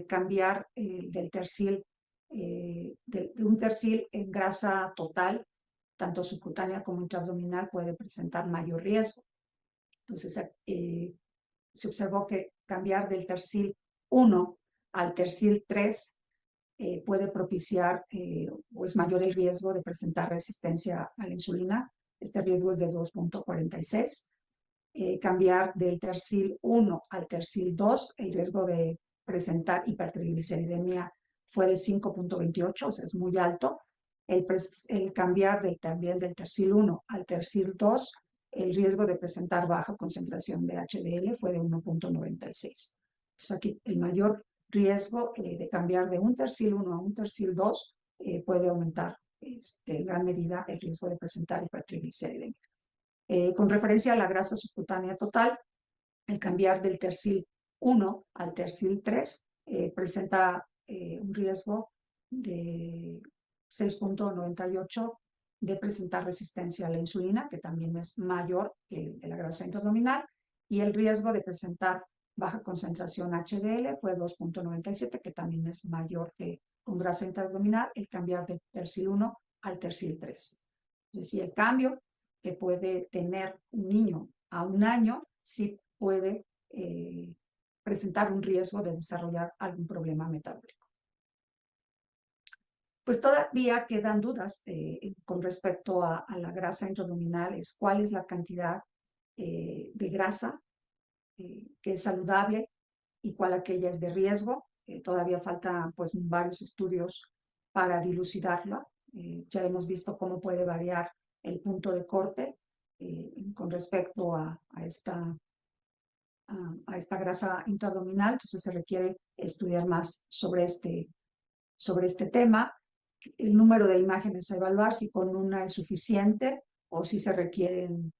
cambiar del tercil, de un tercil en grasa total, tanto subcutánea como intraabdominal, puede presentar mayor riesgo. Entonces se observó que cambiar del tercil 1 al tercil 3 puede propiciar o es mayor el riesgo de presentar resistencia a la insulina. Este riesgo es de 2.46. Cambiar del tercil 1 al tercil 2, el riesgo de presentar hipertrigliceridemia fue de 5.28, o sea, es muy alto. El cambiar también del tercil 1 al tercil 2, el riesgo de presentar baja concentración de HDL fue de 1.96. Entonces aquí el mayor riesgo de cambiar de un tercil 1 a un tercil 2 puede aumentar en gran medida el riesgo de presentar hipertrigliceridemia. Con referencia a la grasa subcutánea total, el cambiar del tercil 1 al tercil 3 presenta un riesgo de 6.98 de presentar resistencia a la insulina, que también es mayor que el de la grasa intraabdominal, y el riesgo de presentar baja concentración HDL fue 2.97, que también es mayor que con grasa intraabdominal, el cambiar del tercil 1 al tercil 3. Es decir, el cambio que puede tener un niño a un año sí puede presentar un riesgo de desarrollar algún problema metabólico. Pues todavía quedan dudas con respecto a la grasa intraabdominal, cuál es la cantidad de grasa que es saludable y cuál aquella es de riesgo. Todavía faltan pues varios estudios para dilucidarla. Ya hemos visto cómo puede variar el punto de corte con respecto a esta a esta grasa intraabdominal, entonces se requiere estudiar más sobre este tema. El número de imágenes a evaluar, si con una es suficiente o si se requieren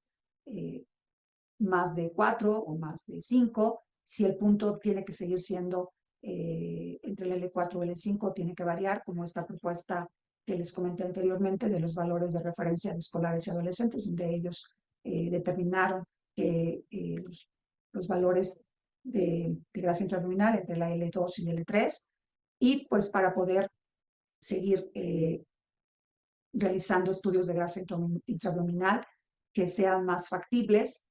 más de 4 o más de 5, si el punto tiene que seguir siendo entre el L4 y el L5, tiene que variar, como esta propuesta que les comenté anteriormente de los valores de referencia de escolares y adolescentes, donde ellos determinaron que los valores de grasa intraabdominal entre la L2 y L3, y pues para poder seguir realizando estudios de grasa intraabdominal que sean más factibles,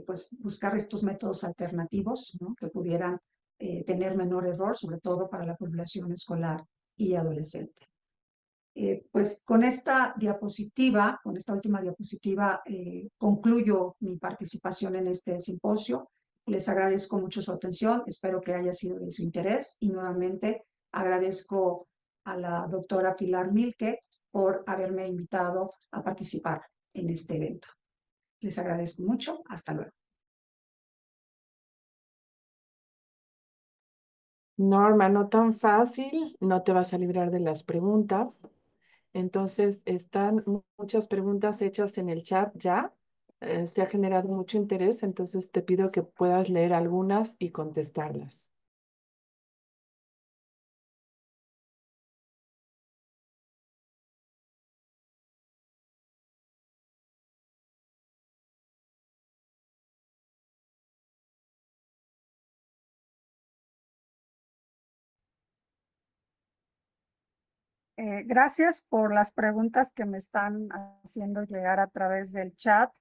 pues buscar estos métodos alternativos, ¿no?, que pudieran tener menor error, sobre todo para la población escolar y adolescente. Pues con esta diapositiva, con esta última diapositiva, concluyo mi participación en este simposio. Les agradezco mucho su atención, espero que haya sido de su interés y nuevamente agradezco a la doctora Pilar Milke por haberme invitado a participar en este evento. Les agradezco mucho. Hasta luego. Norma, no tan fácil, no te vas a librar de las preguntas. Entonces, están muchas preguntas hechas en el chat ya. Se ha generado mucho interés, entonces te pido que puedas leer algunas y contestarlas. Gracias por las preguntas que me están haciendo llegar a través del chat.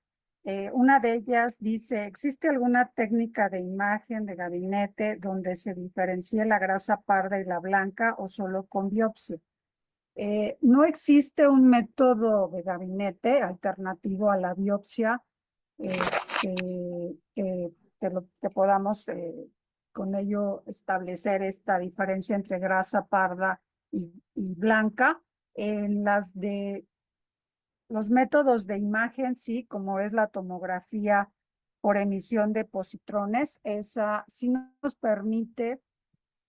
Una de ellas dice, ¿existe alguna técnica de imagen de gabinete donde se diferencie la grasa parda y la blanca o solo con biopsia? No existe un método de gabinete alternativo a la biopsia que podamos con ello establecer esta diferencia entre grasa parda y blanca. En los métodos de imagen, sí, como es la tomografía por emisión de positrones, esa sí nos permite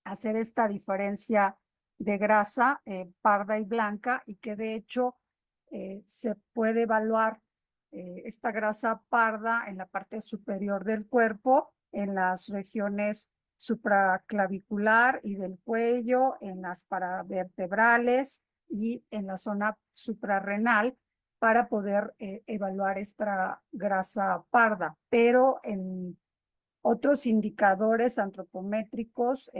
hacer esta diferencia de grasa parda y blanca, y que de hecho se puede evaluar esta grasa parda en la parte superior del cuerpo, en las regiones supraclavicular y del cuello, en las paravertebrales y en la zona suprarrenal, para poder evaluar esta grasa parda. Pero en otros indicadores antropométricos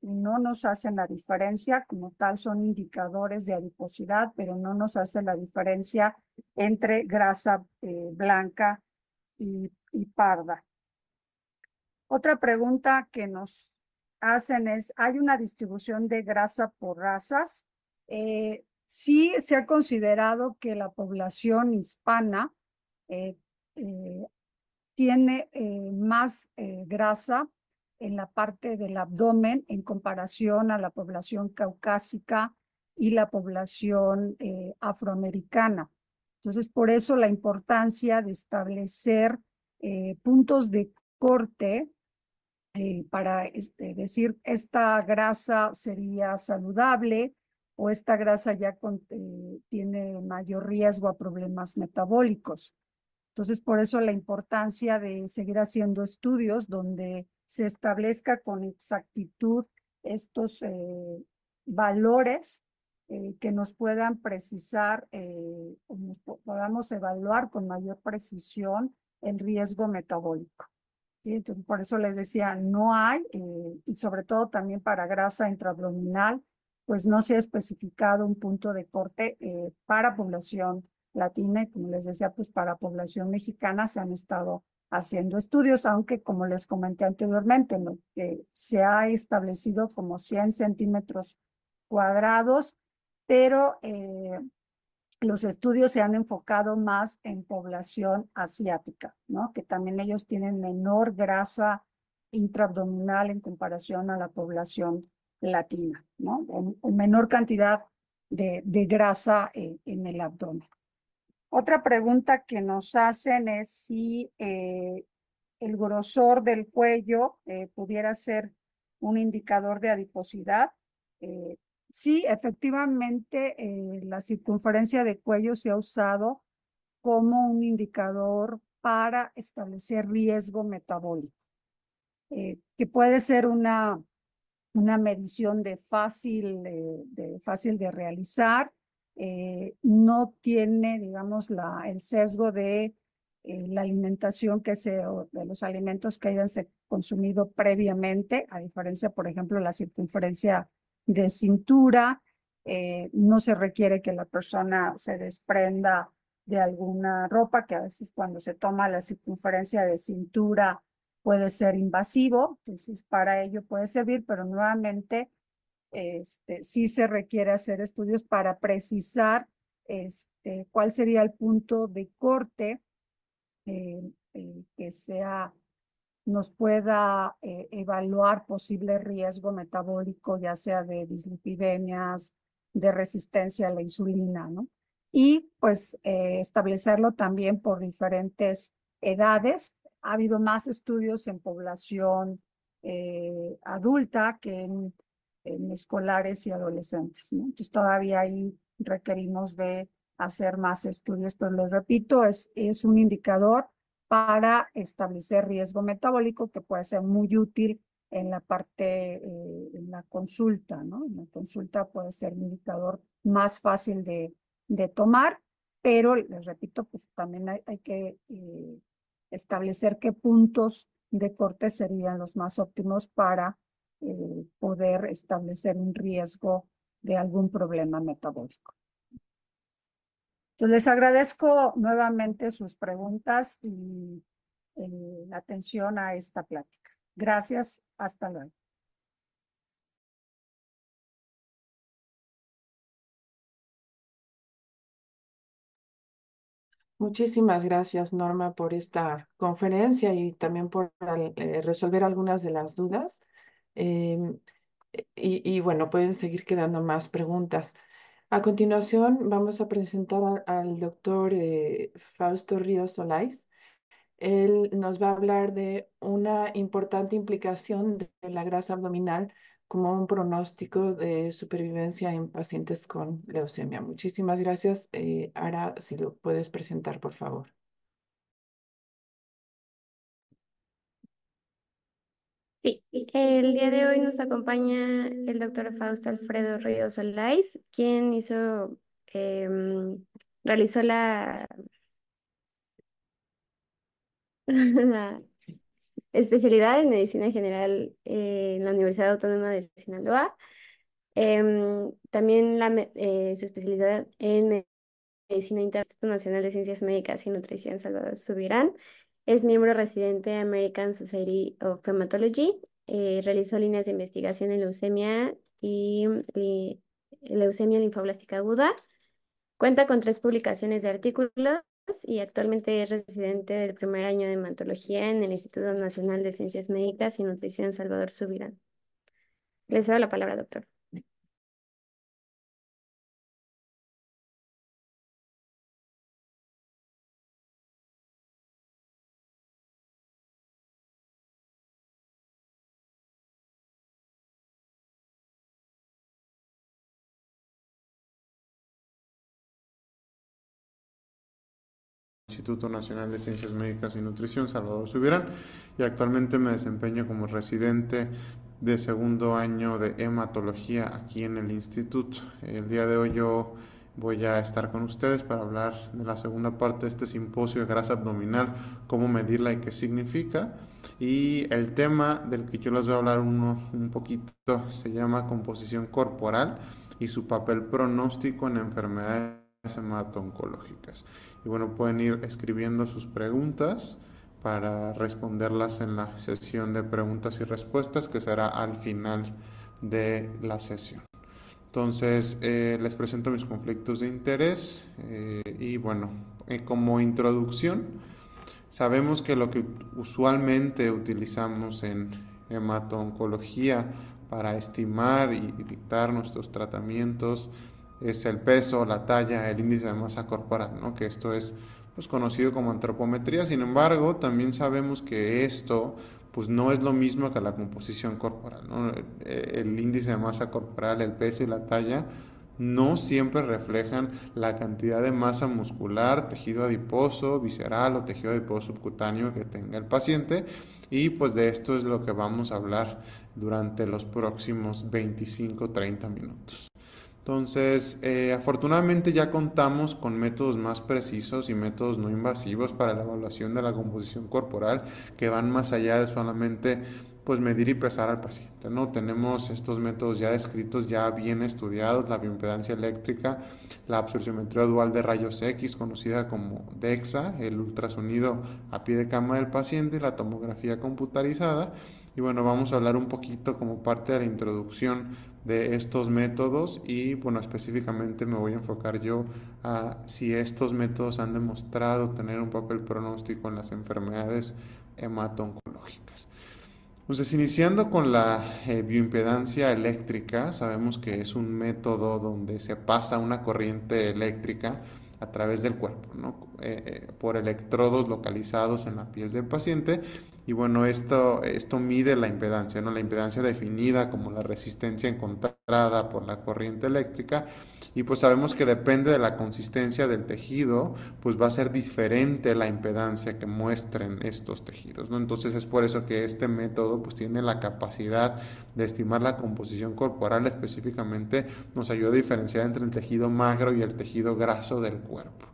no nos hacen la diferencia, como tal son indicadores de adiposidad, pero no nos hace la diferencia entre grasa blanca y parda. Otra pregunta que nos hacen es, ¿hay una distribución de grasa por razas? Sí se ha considerado que la población hispana tiene más grasa en la parte del abdomen en comparación a la población caucásica y la población afroamericana. Entonces, por eso la importancia de establecer puntos de corte para decir esta grasa sería saludable o esta grasa ya tiene mayor riesgo a problemas metabólicos. Entonces, por eso la importancia de seguir haciendo estudios donde se establezca con exactitud estos valores que nos puedan precisar, o nos podamos evaluar con mayor precisión el riesgo metabólico. ¿Sí? Entonces, por eso les decía, no hay, y sobre todo también para grasa intraabdominal, pues no se ha especificado un punto de corte para población latina, y como les decía, pues para población mexicana se han estado haciendo estudios, aunque como les comenté anteriormente, lo que se ha establecido como 100 centímetros cuadrados, pero los estudios se han enfocado más en población asiática, ¿no? Que también ellos tienen menor grasa intraabdominal en comparación a la población latina, ¿no? O menor cantidad de grasa en el abdomen. Otra pregunta que nos hacen es si el grosor del cuello pudiera ser un indicador de adiposidad. Sí, efectivamente, la circunferencia de cuello se ha usado como un indicador para establecer riesgo metabólico, que puede ser una medición fácil de realizar. No tiene, digamos, el sesgo de la alimentación o de los alimentos que hayan consumido previamente, a diferencia, por ejemplo, la circunferencia de cintura. No se requiere que la persona se desprenda de alguna ropa, que a veces cuando se toma la circunferencia de cintura puede ser invasivo, entonces para ello puede servir, pero nuevamente sí se requiere hacer estudios para precisar cuál sería el punto de corte que nos pueda evaluar posible riesgo metabólico, ya sea de dislipidemias, de resistencia a la insulina, ¿no? Y pues establecerlo también por diferentes edades. Ha habido más estudios en población adulta que en escolares y adolescentes, ¿no? Entonces todavía ahí requerimos de hacer más estudios, pero les repito, es un indicador para establecer riesgo metabólico que puede ser muy útil en la parte, en la consulta, ¿no? En la consulta puede ser un indicador más fácil de tomar, pero les repito, pues también hay que establecer qué puntos de corte serían los más óptimos para poder establecer un riesgo de algún problema metabólico. Entonces, les agradezco nuevamente sus preguntas y la atención a esta plática. Gracias, hasta luego. Muchísimas gracias, Norma, por esta conferencia y también por resolver algunas de las dudas. Em, bueno, pueden seguir quedando más preguntas. A continuación, vamos a presentar al doctor Fausto Ríos Solais. Él nos va a hablar de una importante implicación de la grasa abdominal como un pronóstico de supervivencia en pacientes con leucemia. Muchísimas gracias. Ara, si lo puedes presentar, por favor. Sí, el día de hoy nos acompaña el doctor Fausto Alfredo Ríos Olais, quien em, realizó la especialidad en medicina general en la Universidad Autónoma de Sinaloa. También su especialidad en Medicina Internacional de Ciencias Médicas y Nutrición, Salvador Subirán. Es miembro residente de American Society of Hematology. Realizó líneas de investigación en leucemia y leucemia linfoblástica aguda. Cuenta con 3 publicaciones de artículos y actualmente es residente del primer año de hematología en el Instituto Nacional de Ciencias Médicas y Nutrición, Salvador Subirán. Les doy la palabra, doctor. Instituto Nacional de Ciencias Médicas y Nutrición, Salvador Subirán, y actualmente me desempeño como residente de segundo año de hematología aquí en el instituto. El día de hoy yo voy a estar con ustedes para hablar de la segunda parte de este simposio de grasa abdominal, cómo medirla y qué significa. Y el tema del que yo les voy a hablar un poquito se llama composición corporal y su papel pronóstico en enfermedades hemato-oncológicas. Y bueno, pueden ir escribiendo sus preguntas para responderlas en la sesión de preguntas y respuestas que será al final de la sesión. Entonces, les presento mis conflictos de interés y bueno, como introducción, sabemos que lo que usualmente utilizamos en hemato-oncología para estimar y dictar nuestros tratamientos es el peso, la talla, el índice de masa corporal, ¿no? Que esto es pues conocido como antropometría. Sin embargo, también sabemos que esto pues no es lo mismo que la composición corporal, ¿no? El índice de masa corporal, el peso y la talla no siempre reflejan la cantidad de masa muscular, tejido adiposo, visceral o tejido adiposo subcutáneo que tenga el paciente, y pues de esto es lo que vamos a hablar durante los próximos 25-30 minutos. Entonces, afortunadamente ya contamos con métodos más precisos y métodos no invasivos para la evaluación de la composición corporal que van más allá de solamente pues medir y pesar al paciente, ¿no? Tenemos estos métodos ya descritos, ya bien estudiados: la bioimpedancia eléctrica, la absorciometría dual de rayos X, conocida como DEXA, el ultrasonido a pie de cama del paciente y la tomografía computarizada. Y bueno, vamos a hablar un poquito como parte de la introducción de estos métodos, y bueno, específicamente me voy a enfocar yo a si estos métodos han demostrado tener un papel pronóstico en las enfermedades hemato-oncológicas. Entonces, iniciando con la bioimpedancia eléctrica, sabemos que es un método donde se pasa una corriente eléctrica a través del cuerpo, ¿no? Por electrodos localizados en la piel del paciente. Y bueno, esto mide la impedancia, ¿no? La impedancia definida como la resistencia encontrada por la corriente eléctrica. Y pues sabemos que depende de la consistencia del tejido, pues va a ser diferente la impedancia que muestren estos tejidos, ¿no? Entonces es por eso que este método pues tiene la capacidad de estimar la composición corporal. Específicamente nos ayuda a diferenciar entre el tejido magro y el tejido graso del cuerpo.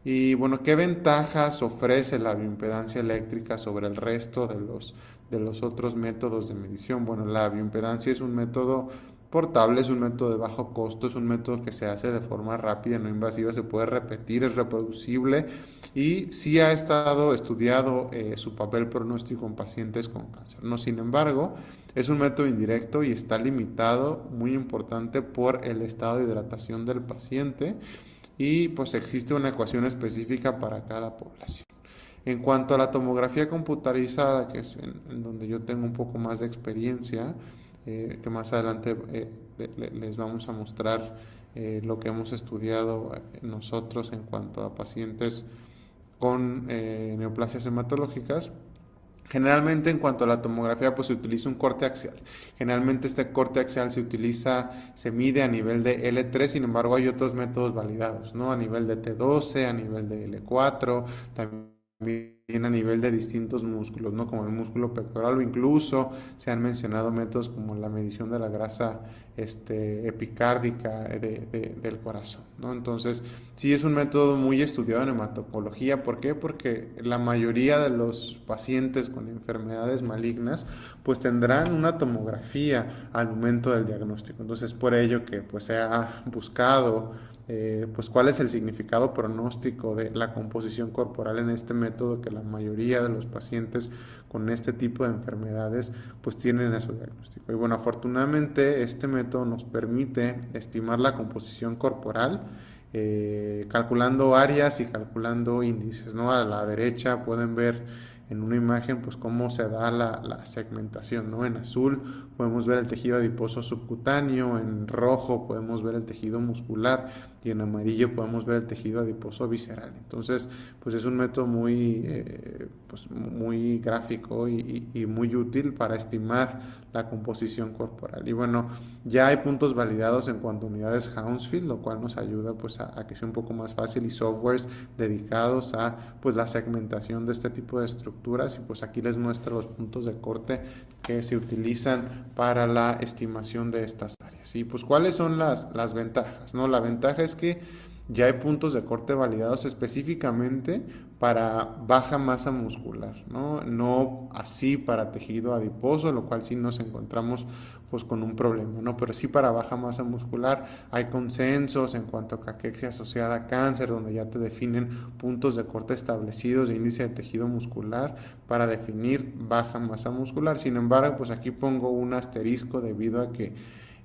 Y bueno, ¿qué ventajas ofrece la bioimpedancia eléctrica sobre el resto de los otros métodos de medición? Bueno, la bioimpedancia es un método portable, es un método de bajo costo, es un método que se hace de forma rápida, no invasiva, se puede repetir, es reproducible, y sí ha estado estudiado su papel pronóstico en pacientes con cáncer, ¿no? Sin embargo, es un método indirecto y está limitado, muy importante, por el estado de hidratación del paciente, y pues existe una ecuación específica para cada población. En cuanto a la tomografía computarizada, que es en donde yo tengo un poco más de experiencia, que más adelante les vamos a mostrar lo que hemos estudiado nosotros en cuanto a pacientes con neoplasias hematológicas. Generalmente, en cuanto a la tomografía, pues se utiliza un corte axial. Generalmente este corte axial se mide a nivel de L3, sin embargo hay otros métodos validados, ¿no? A nivel de T12, a nivel de L4, también a nivel de distintos músculos, ¿no? Como el músculo pectoral, o incluso se han mencionado métodos como la medición de la grasa epicárdica del corazón, ¿no? Entonces, sí es un método muy estudiado en hematooncología. ¿Por qué? Porque la mayoría de los pacientes con enfermedades malignas pues tendrán una tomografía al momento del diagnóstico. Entonces, por ello que pues se ha buscado pues cuál es el significado pronóstico de la composición corporal en este método, que la mayoría de los pacientes con este tipo de enfermedades pues tienen a su diagnóstico. Y bueno, afortunadamente este método nos permite estimar la composición corporal calculando áreas y calculando índices, ¿no? A la derecha pueden ver en una imagen pues cómo se da la segmentación, ¿no? En azul podemos ver el tejido adiposo subcutáneo, en rojo podemos ver el tejido muscular y en amarillo podemos ver el tejido adiposo visceral. Entonces pues es un método muy gráfico y muy útil para estimar la composición corporal. Y bueno, ya hay puntos validados en cuanto a unidades Hounsfield, lo cual nos ayuda pues a que sea un poco más fácil, y softwares dedicados a pues la segmentación de este tipo de estructuras. Y pues aquí les muestro los puntos de corte que se utilizan para la estimación de estas áreas. Y pues ¿cuáles son las ventajas, ¿no? La ventaja es que ya hay puntos de corte validados específicamente para baja masa muscular, ¿no? No así para tejido adiposo, lo cual sí nos encontramos pues con un problema, ¿no? Pero sí para baja masa muscular hay consensos en cuanto a caquexia asociada a cáncer, donde ya te definen puntos de corte establecidos de índice de tejido muscular para definir baja masa muscular. Sin embargo, pues aquí pongo un asterisco debido a que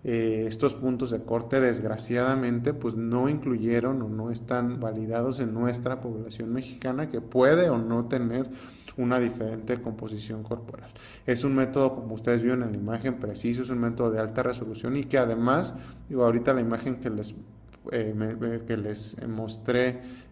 estos puntos de corte desgraciadamente pues no incluyeron o no están validados en nuestra población mexicana, que puede o no tener una diferente composición corporal. Es un método, como ustedes vieron en la imagen, preciso, es un método de alta resolución, y que además, ahorita la imagen que les que les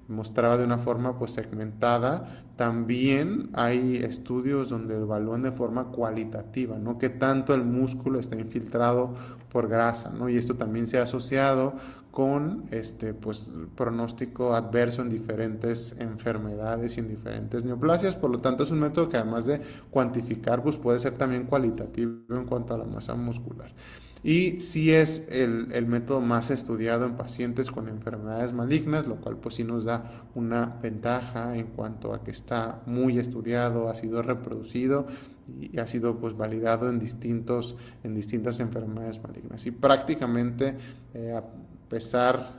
mostraba de una forma pues segmentada, también hay estudios donde evalúan de forma cualitativa, ¿no? Qué tanto el músculo está infiltrado por grasa, ¿no? Y esto también se ha asociado con pues, pronóstico adverso en diferentes enfermedades y en diferentes neoplasias. Por lo tanto, es un método que además de cuantificar, pues puede ser también cualitativo en cuanto a la masa muscular. Y sí es el método más estudiado en pacientes con enfermedades malignas, lo cual pues sí nos da una ventaja en cuanto a que está muy estudiado, ha sido reproducido y ha sido pues validado en distintas enfermedades malignas. Y prácticamente a pesar,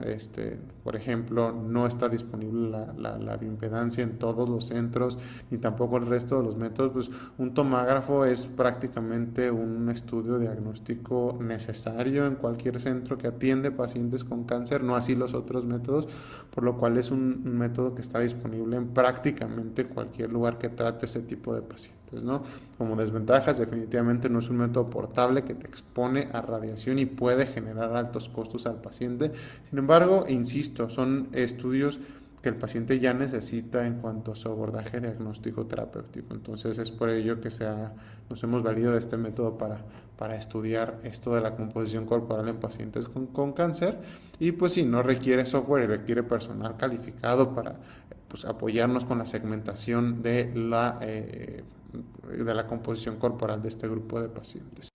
por ejemplo, no está disponible la bioimpedancia en todos los centros, ni tampoco el resto de los métodos, pues un tomógrafo es prácticamente un estudio diagnóstico necesario en cualquier centro que atiende pacientes con cáncer, no así los otros métodos, por lo cual es un método que está disponible en prácticamente cualquier lugar que trate ese tipo de pacientes, ¿no? Como desventajas, definitivamente no es un método portable que te expone a radiación y puede generar altos costos al paciente. Sin embargo, insisto, son estudios que el paciente ya necesita en cuanto a su abordaje diagnóstico terapéutico. Entonces es por ello que nos hemos valido de este método para estudiar esto de la composición corporal en pacientes con cáncer. Y pues sí, no requiere software y requiere personal calificado para pues, apoyarnos con la segmentación de la composición corporal de este grupo de pacientes.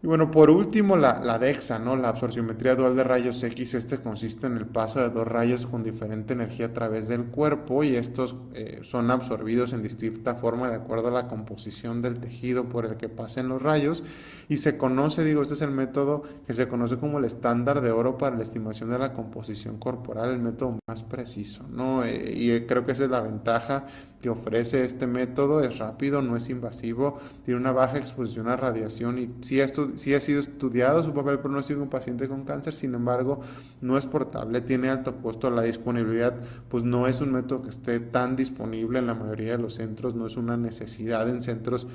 Y bueno, por último, la DEXA, ¿no? La absorciometría dual de rayos X. Consiste en el paso de dos rayos con diferente energía a través del cuerpo y estos son absorbidos en distinta forma de acuerdo a la composición del tejido por el que pasen los rayos y se conoce, este es el método que se conoce como el estándar de oro para la estimación de la composición corporal, el método más preciso, ¿no? Y creo que esa es la ventaja que ofrece este método, es rápido, no es invasivo, tiene una baja exposición a radiación y sí ha sido estudiado su papel pronóstico en un paciente con cáncer, sin embargo, no es portable, tiene alto costo, la disponibilidad, pues no es un método que esté tan disponible en la mayoría de los centros, no es una necesidad en centros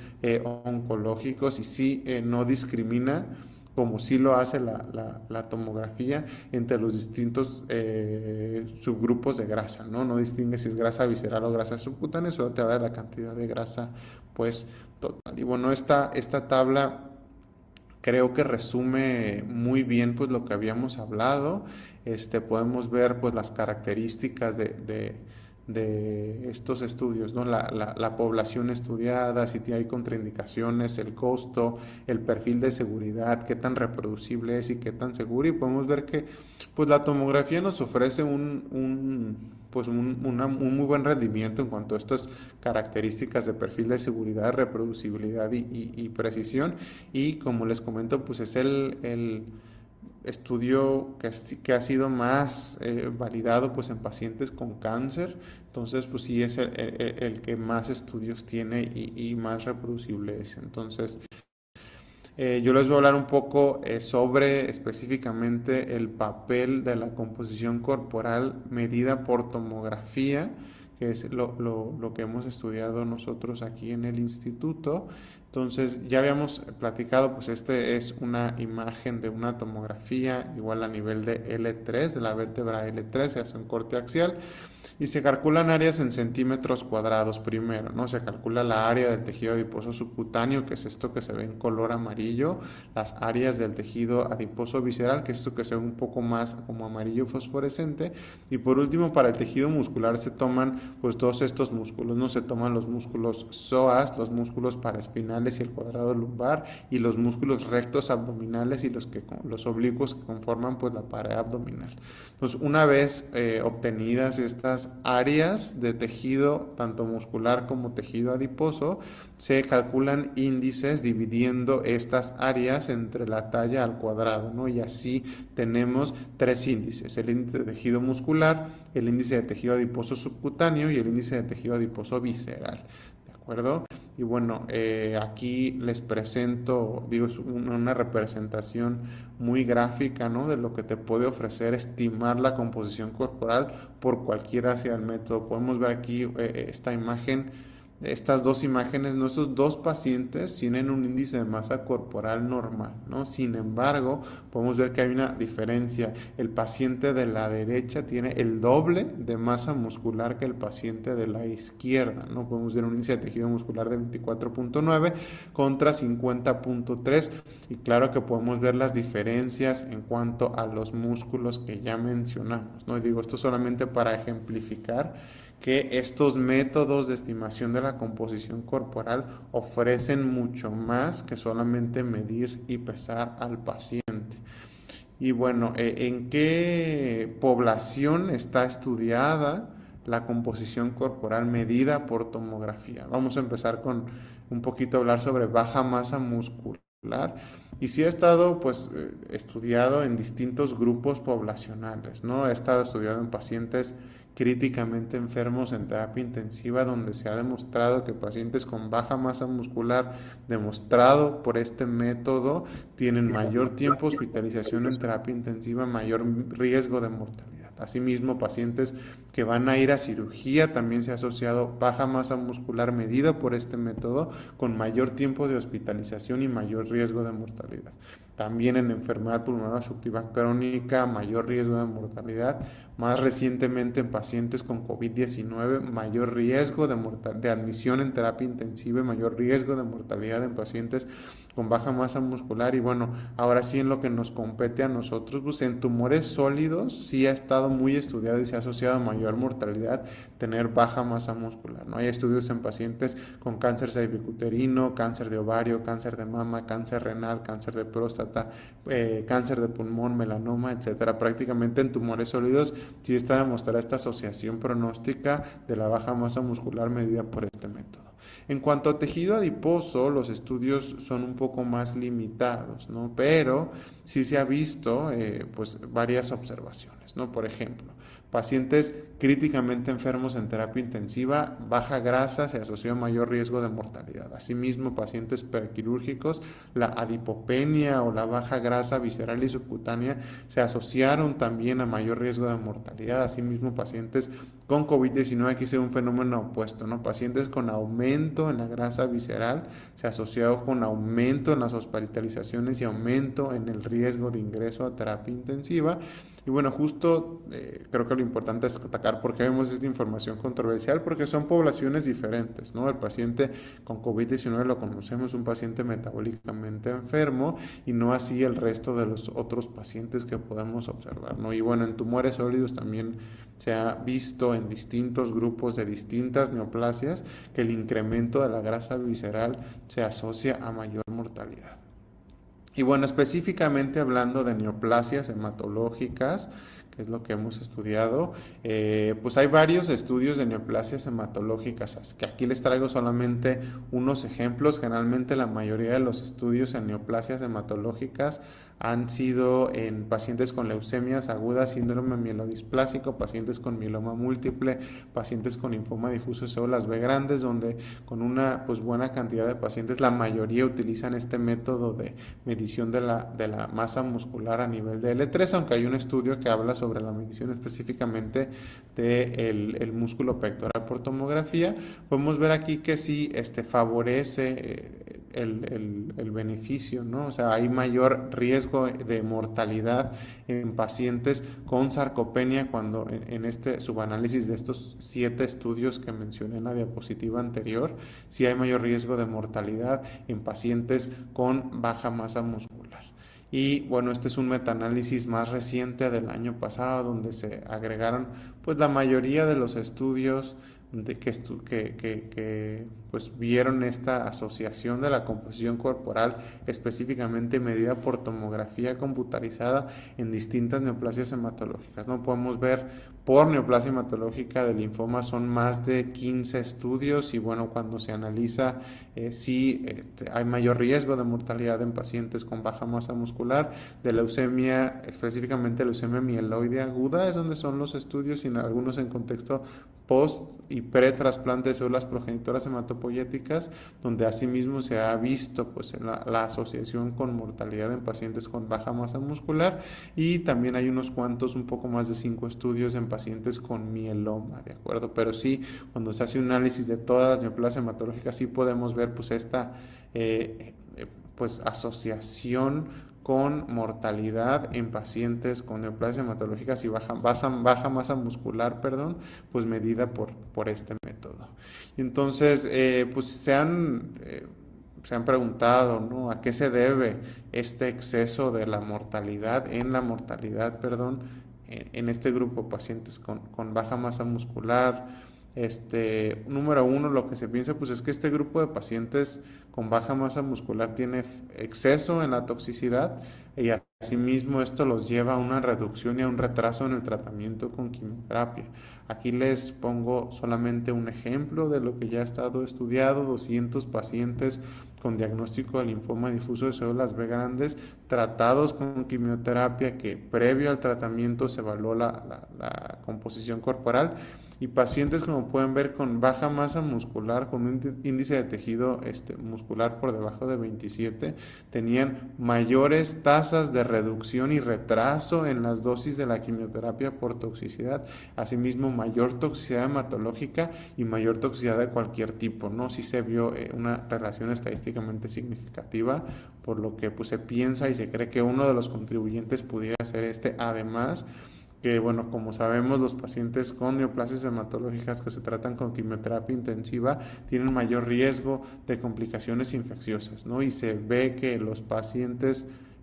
oncológicos y sí no discrimina como sí lo hace la tomografía entre los distintos subgrupos de grasa, ¿no? No distingue si es grasa visceral o grasa subcutánea, solo te habla de la cantidad de grasa, pues, total. Y bueno, esta tabla creo que resume muy bien, pues, lo que habíamos hablado. Podemos ver, pues, las características de estos estudios, ¿no? La población estudiada, si hay contraindicaciones, el costo, el perfil de seguridad, qué tan reproducible es y qué tan seguro. Y podemos ver que pues, la tomografía nos ofrece un muy buen rendimiento en cuanto a estas características de perfil de seguridad, reproducibilidad y precisión. Y como les comento, pues es el estudio que ha sido más validado pues en pacientes con cáncer, entonces pues sí es el que más estudios tiene y más reproducible es. Entonces yo les voy a hablar un poco sobre específicamente el papel de la composición corporal medida por tomografía, que es lo que hemos estudiado nosotros aquí en el instituto. Entonces ya habíamos platicado, pues es una imagen de una tomografía igual a nivel de L3, de la vértebra L3, se hace un corte axial y se calculan áreas en centímetros cuadrados primero, ¿no? Se calcula la área del tejido adiposo subcutáneo, que es esto que se ve en color amarillo, las áreas del tejido adiposo visceral, que es esto que se ve un poco más como amarillo fosforescente, y por último para el tejido muscular se toman pues todos estos músculos, ¿no? Se toman los músculos psoas, los músculos paraespinales y el cuadrado lumbar, y los músculos rectos abdominales y los oblicuos que conforman pues la pared abdominal. Entonces una vez obtenidas estas áreas de tejido, tanto muscular como tejido adiposo, se calculan índices dividiendo estas áreas entre la talla al cuadrado, ¿no? Y así tenemos tres índices: el índice de tejido muscular, el índice de tejido adiposo subcutáneo y el índice de tejido adiposo visceral. ¿De acuerdo? Y bueno, aquí les presento, es una representación muy gráfica, ¿no? De lo que te puede ofrecer estimar la composición corporal por cualquiera sea el método. Podemos ver aquí esta imagen estas dos imágenes, nuestros dos pacientes tienen un índice de masa corporal normal, ¿no? Sin embargo, podemos ver que hay una diferencia. El paciente de la derecha tiene el doble de masa muscular que el paciente de la izquierda, ¿no? Podemos ver un índice de tejido muscular de 24.9 contra 50.3, y claro que podemos ver las diferencias en cuanto a los músculos que ya mencionamos, ¿no? Y digo esto solamente para ejemplificar que estos métodos de estimación de la composición corporal ofrecen mucho más que solamente medir y pesar al paciente. Y bueno, ¿en qué población está estudiada la composición corporal medida por tomografía? Vamos a empezar con un poquito hablar sobre baja masa muscular. Y sí ha estado estudiado en distintos grupos poblacionales, ¿no? Ha estado estudiado en pacientes críticamente enfermos en terapia intensiva, donde se ha demostrado que pacientes con baja masa muscular, demostrado por este método, tienen mayor tiempo de hospitalización en terapia intensiva, mayor riesgo de mortalidad. Asimismo, pacientes que van a ir a cirugía, también se ha asociado baja masa muscular medida por este método con mayor tiempo de hospitalización y mayor riesgo de mortalidad. También en enfermedad pulmonar obstructiva crónica, mayor riesgo de mortalidad. Más recientemente en pacientes con COVID-19, mayor riesgo de admisión en terapia intensiva y mayor riesgo de mortalidad en pacientes con baja masa muscular. Y bueno, ahora sí en lo que nos compete a nosotros, pues en tumores sólidos sí ha estado muy estudiado y se ha asociado a mayor mortalidad tener baja masa muscular, ¿no? Hay estudios en pacientes con cáncer cervicuterino, cáncer de ovario, cáncer de mama, cáncer renal, cáncer de próstata, cáncer de pulmón, melanoma, etcétera. Prácticamente en tumores sólidos sí está demostrada esta asociación pronóstica de la baja masa muscular medida por este método. En cuanto a tejido adiposo, los estudios son un poco más limitados, ¿no? Pero sí se ha visto varias observaciones, ¿no? Por ejemplo, pacientes críticamente enfermos en terapia intensiva, baja grasa se asoció a mayor riesgo de mortalidad. Asimismo, pacientes prequirúrgicos, la adipopenia o la baja grasa visceral y subcutánea se asociaron también a mayor riesgo de mortalidad. Asimismo, pacientes con COVID-19, aquí se ve un fenómeno opuesto, ¿no? Pacientes con aumento en la grasa visceral se asoció con aumento en las hospitalizaciones y aumento en el riesgo de ingreso a terapia intensiva. Y bueno, justo creo que lo importante es atacar por qué vemos esta información controversial, porque son poblaciones diferentes, ¿no? El paciente con COVID-19 lo conocemos, un paciente metabólicamente enfermo, y no así el resto de los otros pacientes que podemos observar, ¿no? Y bueno, en tumores sólidos también se ha visto en distintos grupos de distintas neoplasias que el incremento de la grasa visceral se asocia a mayor mortalidad. Y bueno, específicamente hablando de neoplasias hematológicas, que es lo que hemos estudiado, pues hay varios estudios de neoplasias hematológicas, que aquí les traigo solamente unos ejemplos. Generalmente la mayoría de los estudios en neoplasias hematológicas han sido en pacientes con leucemias agudas, síndrome mielodisplásico, pacientes con mieloma múltiple, pacientes con linfoma difuso de células B grandes, donde con una buena cantidad de pacientes, la mayoría utilizan este método de medición de la masa muscular a nivel de L3, aunque hay un estudio que habla sobre la medición específicamente del músculo pectoral por tomografía. Podemos ver aquí que sí favorece el beneficio, ¿no? O sea, hay mayor riesgo de mortalidad en pacientes con sarcopenia cuando en este subanálisis de estos 7 estudios que mencioné en la diapositiva anterior, sí hay mayor riesgo de mortalidad en pacientes con baja masa muscular. Y bueno, este es un metaanálisis más reciente del año pasado, donde se agregaron la mayoría de los estudios que vieron esta asociación de la composición corporal específicamente medida por tomografía computarizada en distintas neoplasias hematológicas, ¿no? Podemos ver por neoplasia hematológica de linfoma son más de 15 estudios, y bueno, cuando se analiza hay mayor riesgo de mortalidad en pacientes con baja masa muscular. De leucemia, específicamente leucemia mieloide aguda, es donde son los estudios, y en algunos en contexto post y pre-trasplante de células progenitoras hematopoyéticas hematopoyéticas, donde asimismo se ha visto pues la asociación con mortalidad en pacientes con baja masa muscular, y también hay unos cuantos, un poco más de 5 estudios en pacientes con mieloma, ¿de acuerdo? Pero sí, cuando se hace un análisis de todas las neoplasias hematológicas, sí podemos ver pues esta pues asociación con mortalidad en pacientes con neoplasias hematológicas y baja masa muscular, perdón, pues medida por este método. Entonces, pues se han preguntado, ¿no?, a qué se debe este exceso de la mortalidad, perdón, en este grupo de pacientes con baja masa muscular. Número uno, lo que se piensa pues es que este grupo de pacientes con baja masa muscular tiene exceso en la toxicidad, y asimismo esto los lleva a una reducción y a un retraso en el tratamiento con quimioterapia. Aquí les pongo solamente un ejemplo de lo que ya ha estado estudiado: 200 pacientes con diagnóstico de linfoma difuso de células B grandes tratados con quimioterapia, que previo al tratamiento se evaluó la composición corporal, y pacientes, como pueden ver, con baja masa muscular, con un índice de tejido muscular por debajo de 27, tenían mayores tasas de reducción y retraso en las dosis de la quimioterapia por toxicidad, asimismo mayor toxicidad hematológica y mayor toxicidad de cualquier tipo, ¿no? Sí se vio una relación estadísticamente significativa, por lo que pues se piensa y se cree que uno de los contribuyentes pudiera ser además que, bueno, como sabemos, los pacientes con neoplasias hematológicas que se tratan con quimioterapia intensiva tienen mayor riesgo de complicaciones infecciosas, ¿no? Y se ve que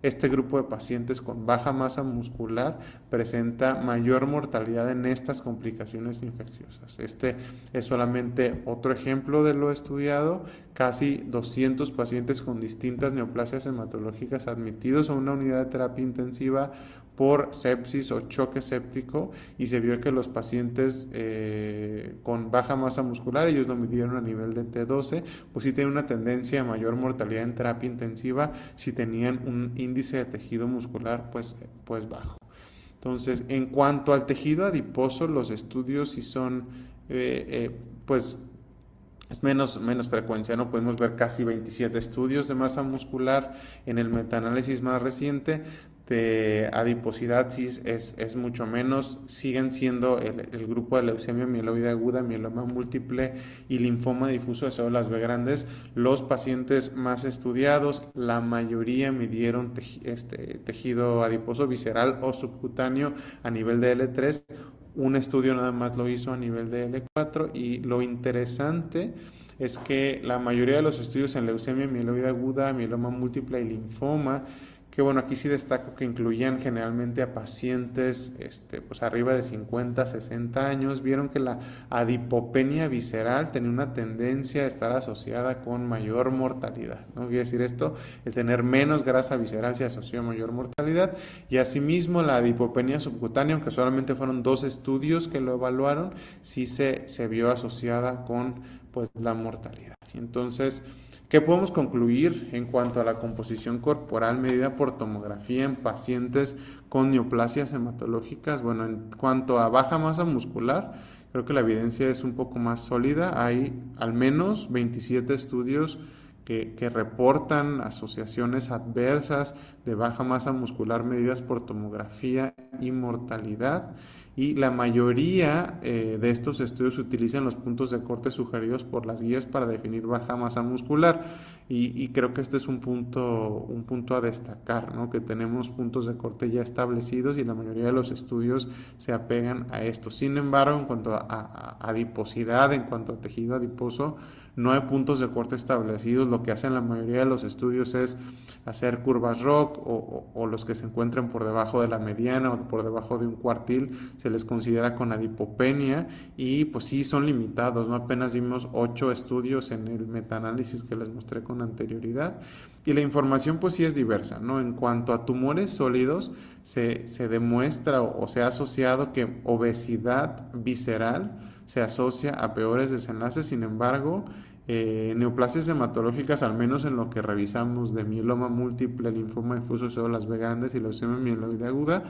este grupo de pacientes con baja masa muscular presenta mayor mortalidad en estas complicaciones infecciosas. Este es solamente otro ejemplo de lo estudiado. Casi 200 pacientes con distintas neoplasias hematológicas admitidos a una unidad de terapia intensiva por sepsis o choque séptico, y se vio que los pacientes con baja masa muscular, ellos lo midieron a nivel de T12, pues sí tienen una tendencia a mayor mortalidad en terapia intensiva si tenían un índice de tejido muscular pues bajo. Entonces, en cuanto al tejido adiposo, los estudios sí son pues es menos frecuencia, ¿no? Podemos ver casi 27 estudios de masa muscular en el metaanálisis más reciente. De adiposidad sí es mucho menos. Siguen siendo el grupo de leucemia mieloide aguda, mieloma múltiple y linfoma difuso de células B grandes los pacientes más estudiados. La mayoría midieron tejido adiposo visceral o subcutáneo a nivel de L3. Un estudio nada más lo hizo a nivel de L4, y lo interesante es que la mayoría de los estudios en leucemia mieloide aguda, mieloma múltiple y linfoma, que bueno, aquí sí destaco que incluían generalmente a pacientes pues arriba de 50, 60 años, vieron que la adipopenia visceral tenía una tendencia a estar asociada con mayor mortalidad, ¿no? Quiere decir esto, el tener menos grasa visceral se asoció a mayor mortalidad, y asimismo la adipopenia subcutánea, aunque solamente fueron 2 estudios que lo evaluaron, sí se vio asociada con pues la mortalidad. Entonces, ¿qué podemos concluir en cuanto a la composición corporal medida por tomografía en pacientes con neoplasias hematológicas? Bueno, en cuanto a baja masa muscular, creo que la evidencia es un poco más sólida. Hay al menos 27 estudios que reportan asociaciones adversas de baja masa muscular medidas por tomografía y mortalidad. Y la mayoría de estos estudios utilizan los puntos de corte sugeridos por las guías para definir baja masa muscular, y creo que este es un punto a destacar, ¿no? Que tenemos puntos de corte ya establecidos y la mayoría de los estudios se apegan a esto. Sin embargo, en cuanto a adiposidad, en cuanto a tejido adiposo, no hay puntos de corte establecidos. Lo que hacen la mayoría de los estudios es hacer curvas ROC, o los que se encuentran por debajo de la mediana o por debajo de un cuartil se les considera con adipopenia, y pues sí son limitados, ¿no? Apenas vimos 8 estudios en el metaanálisis que les mostré con anterioridad, y la información pues sí es diversa, ¿no? En cuanto a tumores sólidos, se demuestra o se ha asociado que obesidad visceral se asocia a peores desenlaces. Sin embargo, neoplasias hematológicas, al menos en lo que revisamos de mieloma múltiple, linfoma difuso de células B grandes y leucemia mieloide aguda,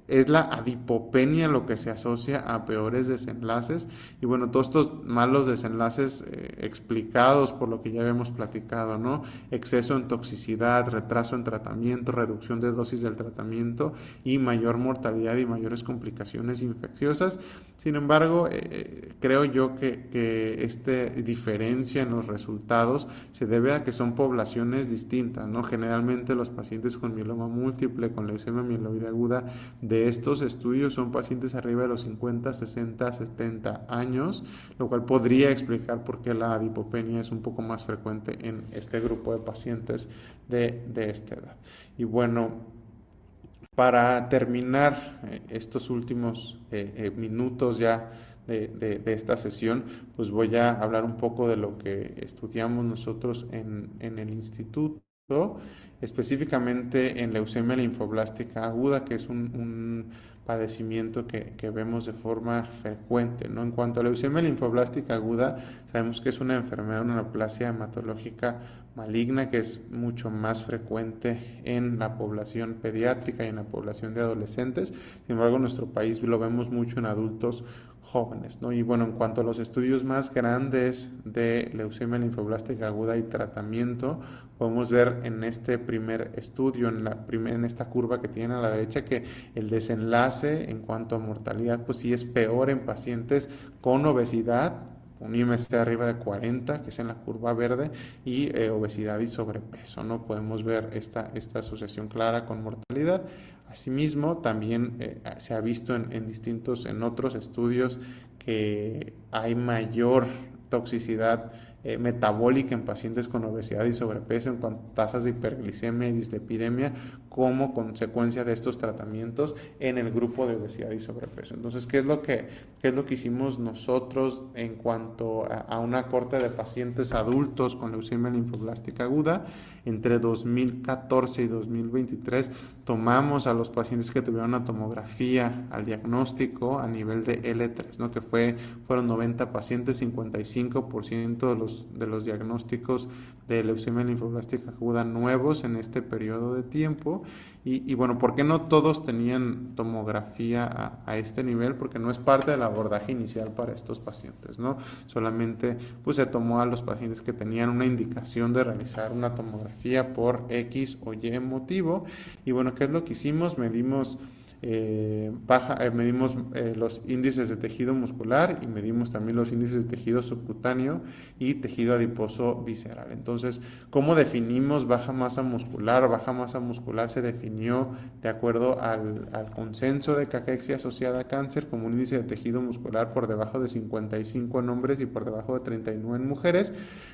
es la adipopenia lo que se asocia a peores desenlaces. Y bueno, todos estos malos desenlaces explicados por lo que ya habíamos platicado, ¿no? Exceso en toxicidad, retraso en tratamiento, reducción de dosis del tratamiento y mayor mortalidad y mayores complicaciones infecciosas. Sin embargo, creo yo que esta diferencia en los resultados se debe a que son poblaciones distintas, ¿no? Generalmente los pacientes con mieloma múltiple, con leucemia mieloide aguda, de estos estudios son pacientes arriba de los 50, 60, 70 años, lo cual podría explicar por qué la adipopenia es un poco más frecuente en este grupo de pacientes de esta edad. Y bueno, para terminar estos últimos minutos ya de esta sesión, pues voy a hablar un poco de lo que estudiamos nosotros en el instituto, específicamente en leucemia linfoblástica aguda, que es un padecimiento que vemos de forma frecuente, ¿no? En cuanto a leucemia linfoblástica aguda, sabemos que es una enfermedad, una neoplasia hematológica maligna que es mucho más frecuente en la población pediátrica y en la población de adolescentes. Sin embargo, en nuestro país lo vemos mucho en adultos jóvenes, ¿no? Y bueno, en cuanto a los estudios más grandes de leucemia linfoblástica aguda y tratamiento, podemos ver en este primer estudio, en esta curva que tienen a la derecha, que el desenlace en cuanto a mortalidad, pues sí es peor en pacientes con obesidad, un IMC arriba de 40, que es en la curva verde, y obesidad y sobrepeso, ¿no? Podemos ver esta asociación clara con mortalidad. Asimismo, también se ha visto en otros estudios que hay mayor toxicidad metabólica en pacientes con obesidad y sobrepeso, con tasas de hiperglicemia y dislipidemia como consecuencia de estos tratamientos en el grupo de obesidad y sobrepeso. Entonces, ¿qué es lo que hicimos nosotros en cuanto a una corte de pacientes adultos con leucemia linfoblástica aguda? Entre 2014 y 2023 tomamos a los pacientes que tuvieron una tomografía al diagnóstico a nivel de L3, ¿no? Que fueron 90 pacientes, 55% de los diagnósticos de leucemia linfoblástica aguda nuevos en este periodo de tiempo. Y bueno, ¿por qué no todos tenían tomografía a este nivel? Porque no es parte del abordaje inicial para estos pacientes, ¿no? Solamente pues se tomó a los pacientes que tenían una indicación de realizar una tomografía por X o Y motivo. Y bueno, ¿qué es lo que hicimos? Medimos los índices de tejido muscular y medimos también los índices de tejido subcutáneo y tejido adiposo visceral. Entonces, ¿cómo definimos baja masa muscular? Baja masa muscular se definió de acuerdo al consenso de cachexia asociada a cáncer como un índice de tejido muscular por debajo de 55 en hombres y por debajo de 39 en mujeres.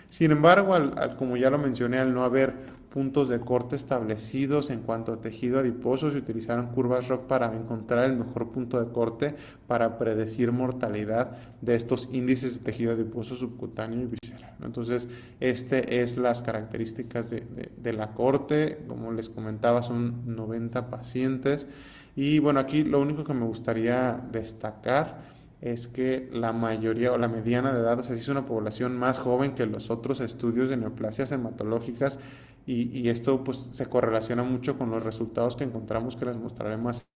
Sin embargo, como ya lo mencioné, al no haber puntos de corte establecidos en cuanto a tejido adiposo, se utilizaron curvas ROC para encontrar el mejor punto de corte para predecir mortalidad de estos índices de tejido adiposo subcutáneo y visceral. Entonces, es las características de la corte. Como les comentaba, son 90 pacientes. Y bueno, aquí lo único que me gustaría destacar es que la mayoría o la mediana de edad, o sea, es una población más joven que los otros estudios de neoplasias hematológicas, y esto pues se correlaciona mucho con los resultados que encontramos, que les mostraré más.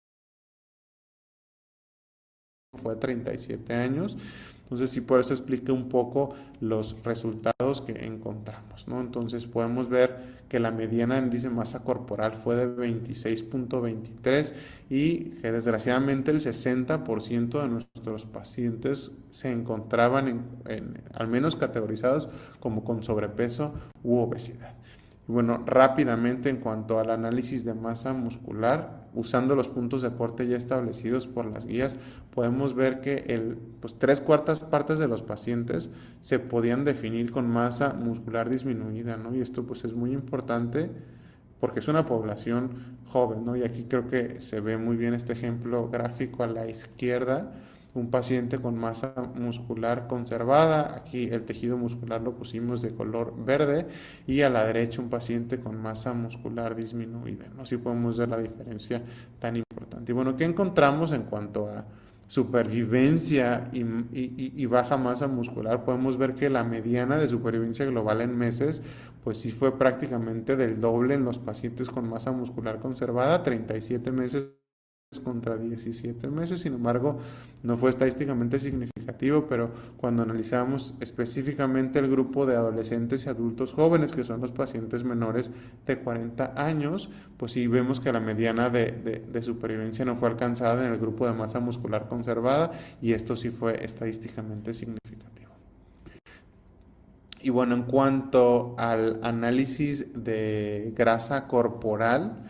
Fue de 37 años. Entonces, sí, por eso explica un poco los resultados que encontramos, ¿no? Entonces, podemos ver que la mediana en índice de masa corporal fue de 26.23 y que desgraciadamente el 60% de nuestros pacientes se encontraban al menos categorizados como con sobrepeso u obesidad. Y bueno, rápidamente en cuanto al análisis de masa muscular, usando los puntos de corte ya establecidos por las guías, podemos ver que pues 3/4 partes de los pacientes se podían definir con masa muscular disminuida, ¿no? Y esto pues es muy importante porque es una población joven, ¿no? Y aquí creo que se ve muy bien este ejemplo gráfico a la izquierda, un paciente con masa muscular conservada, aquí el tejido muscular lo pusimos de color verde, y a la derecha un paciente con masa muscular disminuida, ¿no? Así podemos ver la diferencia tan importante. Y bueno, ¿qué encontramos en cuanto a supervivencia y baja masa muscular? Podemos ver que la mediana de supervivencia global en meses, pues sí fue prácticamente del doble en los pacientes con masa muscular conservada, 37 meses contra 17 meses. Sin embargo, no fue estadísticamente significativo, pero cuando analizamos específicamente el grupo de adolescentes y adultos jóvenes, que son los pacientes menores de 40 años, pues sí vemos que la mediana de supervivencia no fue alcanzada en el grupo de masa muscular conservada, y esto sí fue estadísticamente significativo. Y bueno, en cuanto al análisis de grasa corporal,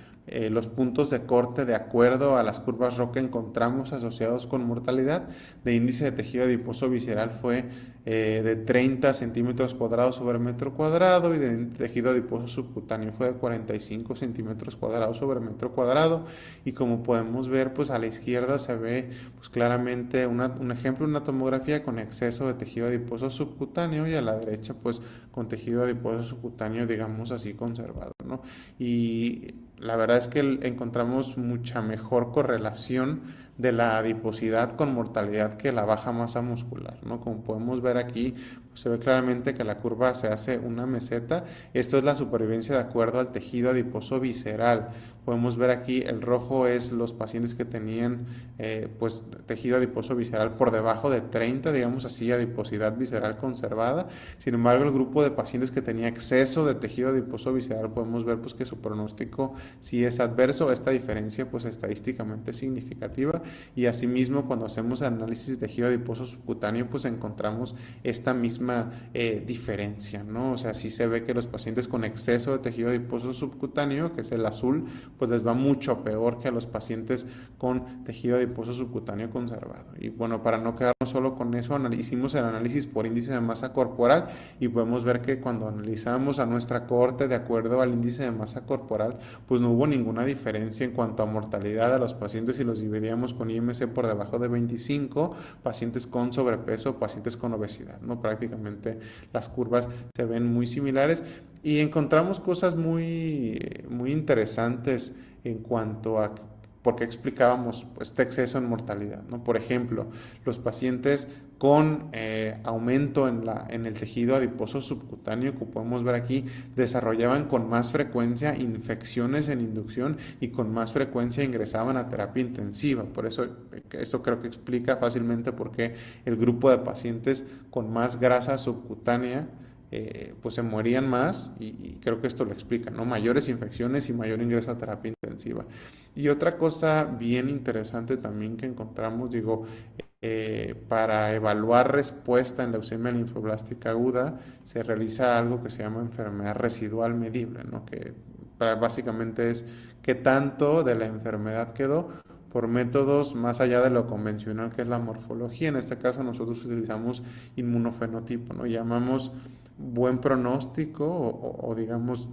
los puntos de corte de acuerdo a las curvas ROC que encontramos asociados con mortalidad de índice de tejido adiposo visceral fue de 30 centímetros cuadrados sobre metro cuadrado, y de tejido adiposo subcutáneo fue de 45 centímetros cuadrados sobre metro cuadrado. Y como podemos ver, pues a la izquierda se ve pues claramente un ejemplo, una tomografía con exceso de tejido adiposo subcutáneo, y a la derecha pues con tejido adiposo subcutáneo, digamos así, conservado, ¿no? Y la verdad es que encontramos mucha mejor correlación de la adiposidad con mortalidad que la baja masa muscular, ¿no? Como podemos ver aquí, pues se ve claramente que la curva se hace una meseta. Esto es la supervivencia de acuerdo al tejido adiposo visceral. Podemos ver aquí, el rojo es los pacientes que tenían pues tejido adiposo visceral por debajo de 30, digamos así, adiposidad visceral conservada. Sin embargo, el grupo de pacientes que tenía exceso de tejido adiposo visceral, podemos ver pues que su pronóstico sí es adverso. Esta diferencia pues estadísticamente significativa, y asimismo cuando hacemos análisis de tejido adiposo subcutáneo pues encontramos esta misma diferencia, ¿no? O sea, sí se ve que los pacientes con exceso de tejido adiposo subcutáneo, que es el azul, pues les va mucho peor que a los pacientes con tejido adiposo subcutáneo conservado. Y bueno, para no quedarnos solo con eso, hicimos el análisis por índice de masa corporal, y podemos ver que cuando analizamos a nuestra cohorte de acuerdo al índice de masa corporal, pues no hubo ninguna diferencia en cuanto a mortalidad a los pacientes si los dividíamos con IMC por debajo de 25, pacientes con sobrepeso, pacientes con obesidad, ¿no? Prácticamente las curvas se ven muy similares, y encontramos cosas muy interesantes en cuanto a por qué explicábamos este exceso en mortalidad, ¿no? Por ejemplo, los pacientes con aumento en el tejido adiposo subcutáneo, que podemos ver aquí, desarrollaban con más frecuencia infecciones en inducción, y con más frecuencia ingresaban a terapia intensiva. Por eso, esto creo que explica fácilmente por qué el grupo de pacientes con más grasa subcutánea pues se morían más, y creo que esto lo explica, ¿no? Mayores infecciones y mayor ingreso a terapia intensiva. Y otra cosa bien interesante también que encontramos, digo, para evaluar respuesta en leucemia linfoblástica aguda, se realiza algo que se llama enfermedad residual medible, ¿no? Que básicamente es qué tanto de la enfermedad quedó por métodos más allá de lo convencional, que es la morfología. En este caso nosotros utilizamos inmunofenotipo, ¿no? Llamamos buen pronóstico o digamos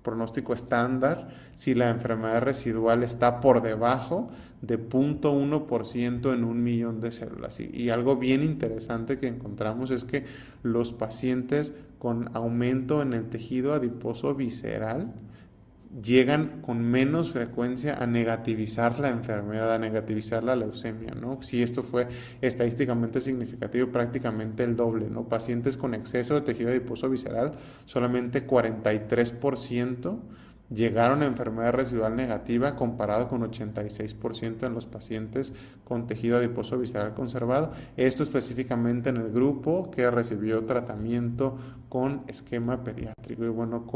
pronóstico estándar si la enfermedad residual está por debajo de 0.1% en 1.000.000 de células. Y algo bien interesante que encontramos es que los pacientes con aumento en el tejido adiposo visceral llegan con menos frecuencia a negativizar la enfermedad, a negativizar la leucemia, ¿no? Si esto fue estadísticamente significativo, prácticamente el doble, ¿no? Pacientes con exceso de tejido adiposo visceral, solamente 43% llegaron a enfermedad residual negativa, comparado con 86% en los pacientes con tejido adiposo visceral conservado. Esto específicamente en el grupo que recibió tratamiento con esquema pediátrico. Y bueno,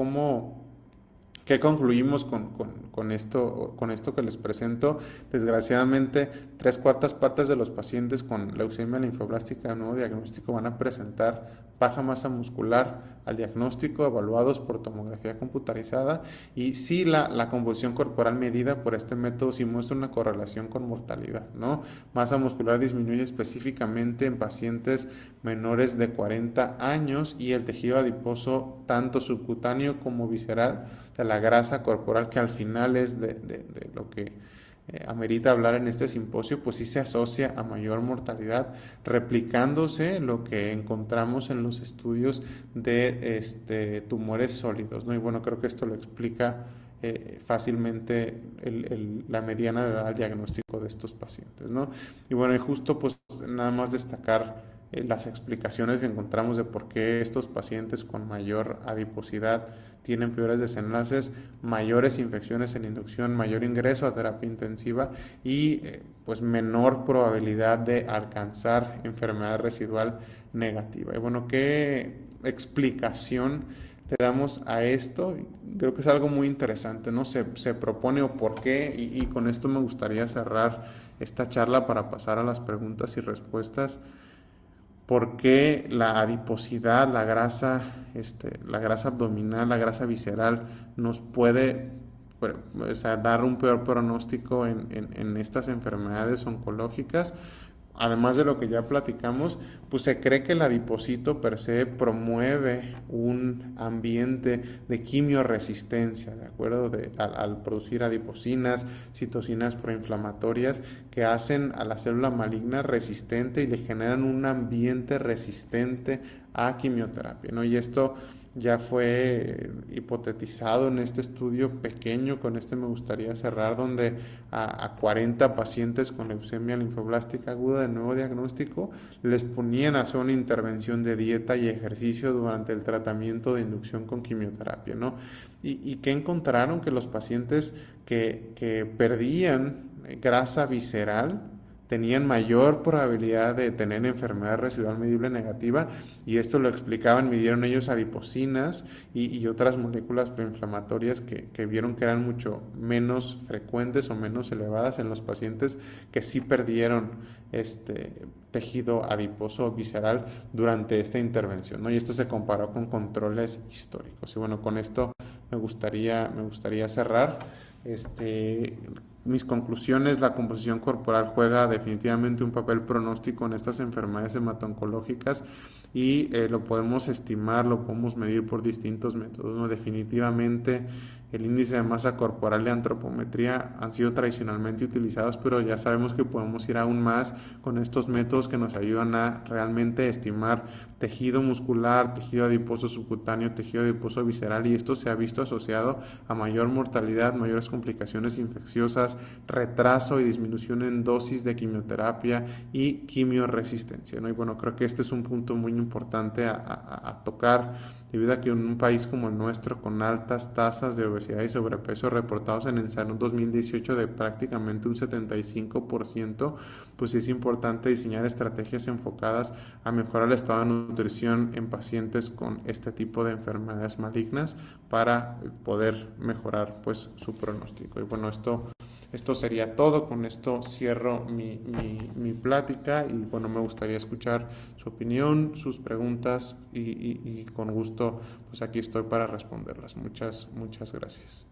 ¿qué concluimos con esto que les presento? Desgraciadamente, 3/4 partes de los pacientes con leucemia linfoblástica de nuevo diagnóstico van a presentar baja masa muscular al diagnóstico, evaluados por tomografía computarizada, y sí la composición corporal medida por este método sí muestra una correlación con mortalidad, ¿no? Masa muscular disminuye específicamente en pacientes menores de 40 años, y el tejido adiposo, tanto subcutáneo como visceral, de la grasa corporal, que al final es de lo que amerita hablar en este simposio, pues sí se asocia a mayor mortalidad, replicándose lo que encontramos en los estudios de tumores sólidos, ¿no? Y bueno, creo que esto lo explica fácilmente la mediana de edad al diagnóstico de estos pacientes, ¿no? Y bueno, y justo pues nada más destacar las explicaciones que encontramos de por qué estos pacientes con mayor adiposidad tienen peores desenlaces, mayores infecciones en inducción, mayor ingreso a terapia intensiva y pues menor probabilidad de alcanzar enfermedad residual negativa. Y bueno, ¿qué explicación le damos a esto? Creo que es algo muy interesante, ¿no? Se propone o por qué, y con esto me gustaría cerrar esta charla para pasar a las preguntas y respuestas. ¿Por qué la adiposidad, la grasa abdominal, la grasa visceral nos puede, o sea, dar un peor pronóstico en estas enfermedades oncológicas? Además de lo que ya platicamos, pues se cree que el adipocito per se promueve un ambiente de quimioresistencia, ¿de acuerdo? Al producir adipocinas, citocinas proinflamatorias que hacen a la célula maligna resistente y le generan un ambiente resistente a quimioterapia, ¿no? Y esto ya fue hipotetizado en este estudio pequeño. Con este me gustaría cerrar, donde a 40 pacientes con leucemia linfoblástica aguda de nuevo diagnóstico les ponían a hacer una intervención de dieta y ejercicio durante el tratamiento de inducción con quimioterapia, ¿no? Y que encontraron que los pacientes que perdían grasa visceral tenían mayor probabilidad de tener enfermedad residual medible negativa, y esto lo explicaban, midieron ellos adipocinas y otras moléculas proinflamatorias que vieron que eran mucho menos frecuentes o menos elevadas en los pacientes que sí perdieron tejido adiposo visceral durante esta intervención, ¿no? Y esto se comparó con controles históricos. Y bueno, con esto me gustaría cerrar. Mis conclusiones: la composición corporal juega definitivamente un papel pronóstico en estas enfermedades hemato-oncológicas, y lo podemos estimar, lo podemos medir por distintos métodos, ¿no? Definitivamente el índice de masa corporal y antropometría han sido tradicionalmente utilizados, pero ya sabemos que podemos ir aún más con estos métodos que nos ayudan a realmente estimar tejido muscular, tejido adiposo subcutáneo, tejido adiposo visceral, y esto se ha visto asociado a mayor mortalidad, mayores complicaciones infecciosas, retraso y disminución en dosis de quimioterapia y quimioresistencia, ¿no? Y bueno, creo que este es un punto muy importante a tocar, debido a que en un país como el nuestro, con altas tasas de obesidad y sobrepeso reportados en el SANU 2018 de prácticamente un 75%, pues es importante diseñar estrategias enfocadas a mejorar el estado de nutrición en pacientes con este tipo de enfermedades malignas para poder mejorar pues su pronóstico. Y bueno, esto sería todo. Con esto cierro mi plática, y bueno, me gustaría escuchar su opinión, sus preguntas, y con gusto pues aquí estoy para responderlas. Muchas gracias.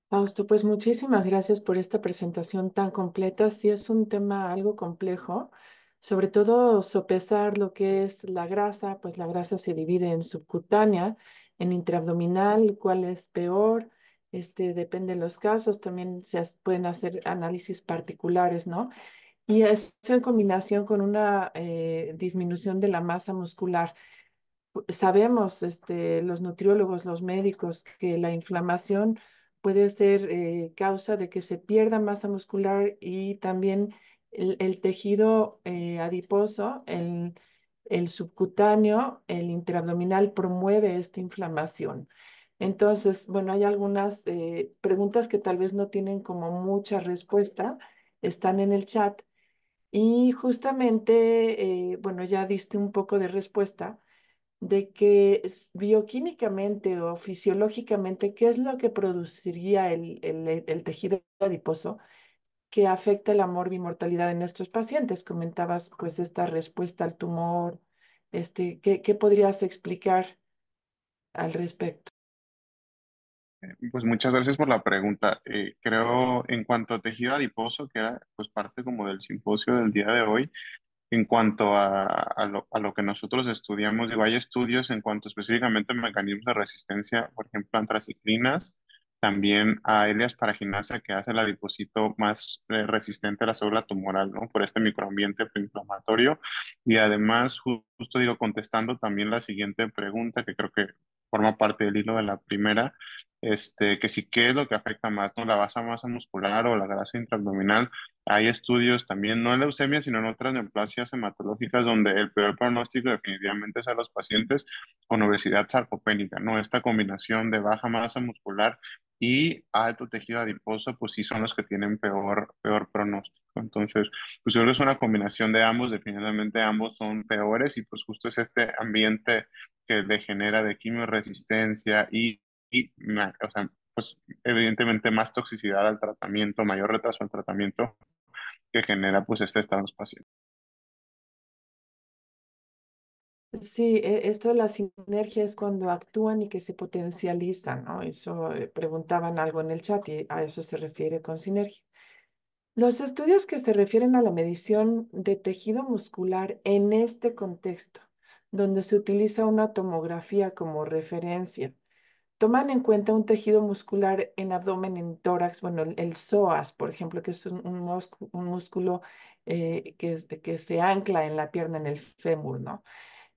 Fausto, pues muchísimas gracias por esta presentación tan completa. Sí, es un tema algo complejo, sobre todo sopesar lo que es la grasa. Pues la grasa se divide en subcutánea, en intraabdominal, cuál es peor, depende de los casos. También pueden hacer análisis particulares, ¿no? Y eso en combinación con una disminución de la masa muscular. Sabemos, los nutriólogos, los médicos, que la inflamación puede ser causa de que se pierda masa muscular, y también el tejido adiposo, el subcutáneo, el intraabdominal promueve esta inflamación. Entonces, bueno, hay algunas preguntas que tal vez no tienen como mucha respuesta, están en el chat, y justamente, bueno, ya diste un poco de respuesta de que bioquímicamente o fisiológicamente, ¿qué es lo que produciría el tejido adiposo que afecta la morbimortalidad en estos pacientes? Comentabas pues esta respuesta al tumor, ¿qué podrías explicar al respecto? Pues muchas gracias por la pregunta. Creo, en cuanto a tejido adiposo, que era pues parte como del simposio del día de hoy, en cuanto a lo que nosotros estudiamos, digo, hay estudios en cuanto específicamente a mecanismos de resistencia, por ejemplo, antraciclinas, también a Elias paraginasa, que hace el adipocito más resistente a la célula tumoral, ¿no? Por este microambiente inflamatorio. Y además, justo digo, contestando también la siguiente pregunta, que creo que forma parte del hilo de la primera, que sí, ¿qué es lo que afecta más, no? La masa muscular o la grasa intraabdominal. Hay estudios también, no en leucemia, sino en otras neoplasias hematológicas, donde el peor pronóstico definitivamente es a los pacientes con obesidad sarcopénica, ¿no? Esta combinación de baja masa muscular y alto tejido adiposo, pues sí son los que tienen peor pronóstico. Entonces, pues yo creo que es una combinación de ambos, definitivamente ambos son peores y pues justo es este ambiente que le genera de quimioresistencia o sea, pues evidentemente más toxicidad al tratamiento, mayor retraso al tratamiento que genera pues este estado en los pacientes. Sí, esto de la sinergia es cuando actúan y que se potencializan, ¿no? Eso preguntaban algo en el chat y a eso se refiere con sinergia. Los estudios que se refieren a la medición de tejido muscular en este contexto, donde se utiliza una tomografía como referencia, toman en cuenta un tejido muscular en abdomen, en tórax, bueno, el psoas, por ejemplo, que es un músculo que se ancla en la pierna, en el fémur, ¿no?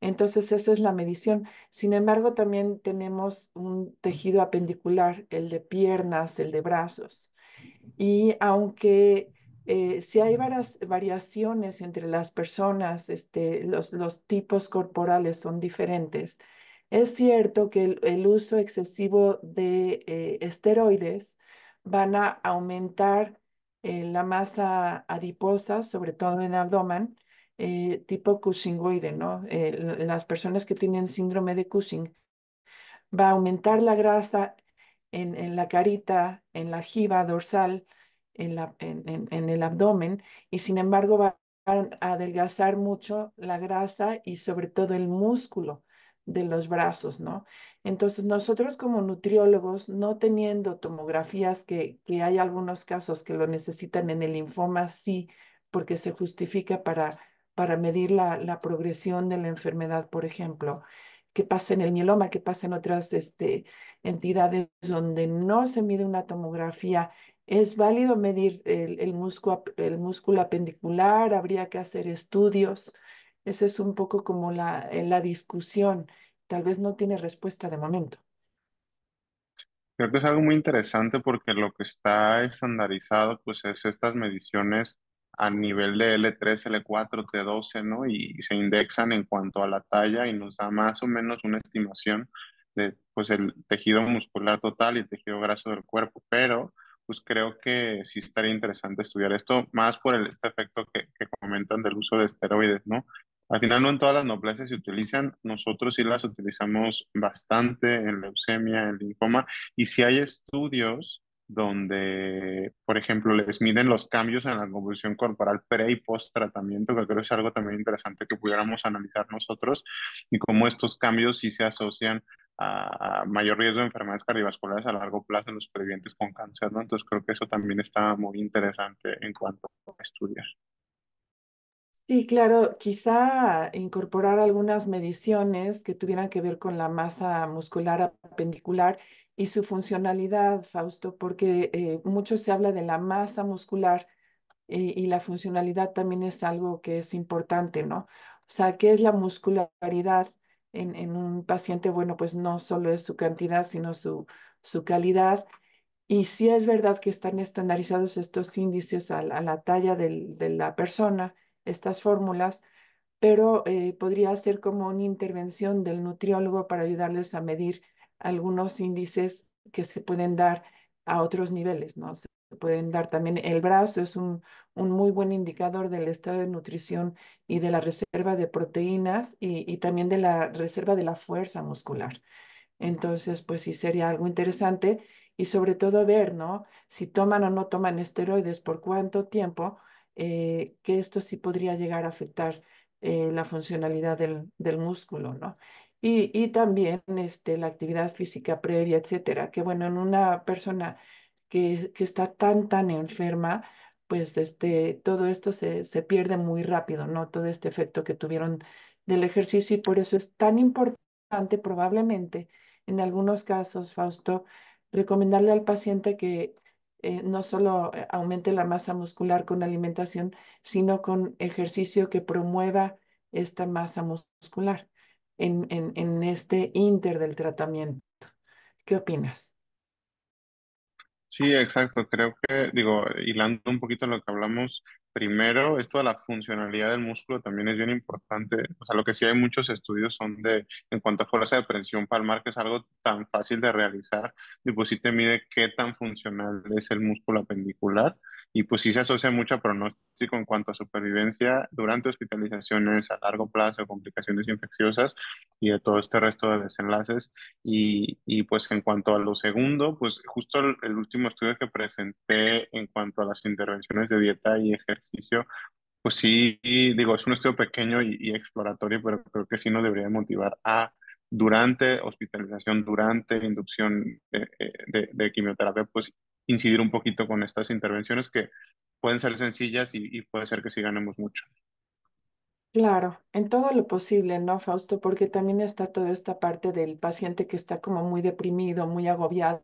Entonces, esa es la medición. Sin embargo, también tenemos un tejido apendicular, el de piernas, el de brazos. Y aunque sí hay variaciones entre las personas, los tipos corporales son diferentes, es cierto que el uso excesivo de esteroides van a aumentar la masa adiposa, sobre todo en abdomen, tipo Cushingoide, ¿no? Las personas que tienen síndrome de Cushing va a aumentar la grasa en la carita, en la jiba dorsal, en el abdomen, y sin embargo va a adelgazar mucho la grasa y sobre todo el músculo de los brazos, ¿no? Entonces nosotros como nutriólogos, no teniendo tomografías, que hay algunos casos que lo necesitan en el linfoma, sí, porque se justifica para medir la progresión de la enfermedad, por ejemplo, que pasa en el mieloma, que pasa en otras entidades donde no se mide una tomografía. ¿Es válido medir el músculo apendicular? ¿Habría que hacer estudios? Esa es un poco como la discusión. Tal vez no tiene respuesta de momento. Creo que es algo muy interesante porque lo que está estandarizado pues es estas mediciones a nivel de L3, L4, T12, ¿no? Y se indexan en cuanto a la talla y nos da más o menos una estimación de pues el tejido muscular total y el tejido graso del cuerpo, pero pues creo que sí estaría interesante estudiar esto más por este efecto que comentan del uso de esteroides, ¿no? Al final no en todas las neoplasias se utilizan, nosotros sí las utilizamos bastante en leucemia, en linfoma, y si hay estudios donde, por ejemplo, les miden los cambios en la composición corporal pre y post tratamiento, que creo que es algo también interesante que pudiéramos analizar nosotros, y cómo estos cambios sí se asocian a mayor riesgo de enfermedades cardiovasculares a largo plazo en los supervivientes con cáncer, ¿no? Entonces creo que eso también está muy interesante en cuanto a estudiar. Sí, claro, quizá incorporar algunas mediciones que tuvieran que ver con la masa muscular apendicular y su funcionalidad, Fausto, porque mucho se habla de la masa muscular y la funcionalidad también es algo que es importante, ¿no? O sea, ¿qué es la muscularidad en un paciente? Bueno, pues no solo es su cantidad, sino su calidad. Y sí es verdad que están estandarizados estos índices a la talla de la persona, estas fórmulas, pero podría ser como una intervención del nutriólogo para ayudarles a medir algunos índices que se pueden dar a otros niveles, ¿no? Se pueden dar también, el brazo es un muy buen indicador del estado de nutrición y de la reserva de proteínas y también de la reserva de la fuerza muscular. Entonces, pues sí sería algo interesante y sobre todo ver, ¿no? Si toman o no toman esteroides, por cuánto tiempo, que esto sí podría llegar a afectar la funcionalidad del músculo, ¿no? Y también la actividad física previa, etcétera, que bueno, en una persona que está tan enferma, pues todo esto se pierde muy rápido, ¿no? Todo este efecto que tuvieron del ejercicio y por eso es tan importante probablemente en algunos casos, Fausto, recomendarle al paciente que no solo aumente la masa muscular con alimentación, sino con ejercicio que promueva esta masa muscular. en este inter del tratamiento. ¿Qué opinas? Sí, exacto. Creo que, digo, hilando un poquito lo que hablamos primero, esto de la funcionalidad del músculo también es bien importante. O sea, lo que sí hay muchos estudios son en cuanto a fuerza de presión palmar, que es algo tan fácil de realizar, y pues sí te mide qué tan funcional es el músculo apendicular, y pues sí se asocia mucho a pronóstico en cuanto a supervivencia durante hospitalizaciones a largo plazo, complicaciones infecciosas y de todo este resto de desenlaces. Y pues en cuanto a lo segundo, pues justo el último estudio que presenté en cuanto a las intervenciones de dieta y ejercicio, pues sí, digo, es un estudio pequeño y exploratorio, pero creo que sí nos debería motivar a, durante hospitalización, durante inducción de quimioterapia, pues incidir un poquito con estas intervenciones que pueden ser sencillas y puede ser que sí ganemos mucho. Claro, en todo lo posible, ¿no, Fausto? Porque también está toda esta parte del paciente que está como muy deprimido, muy agobiado,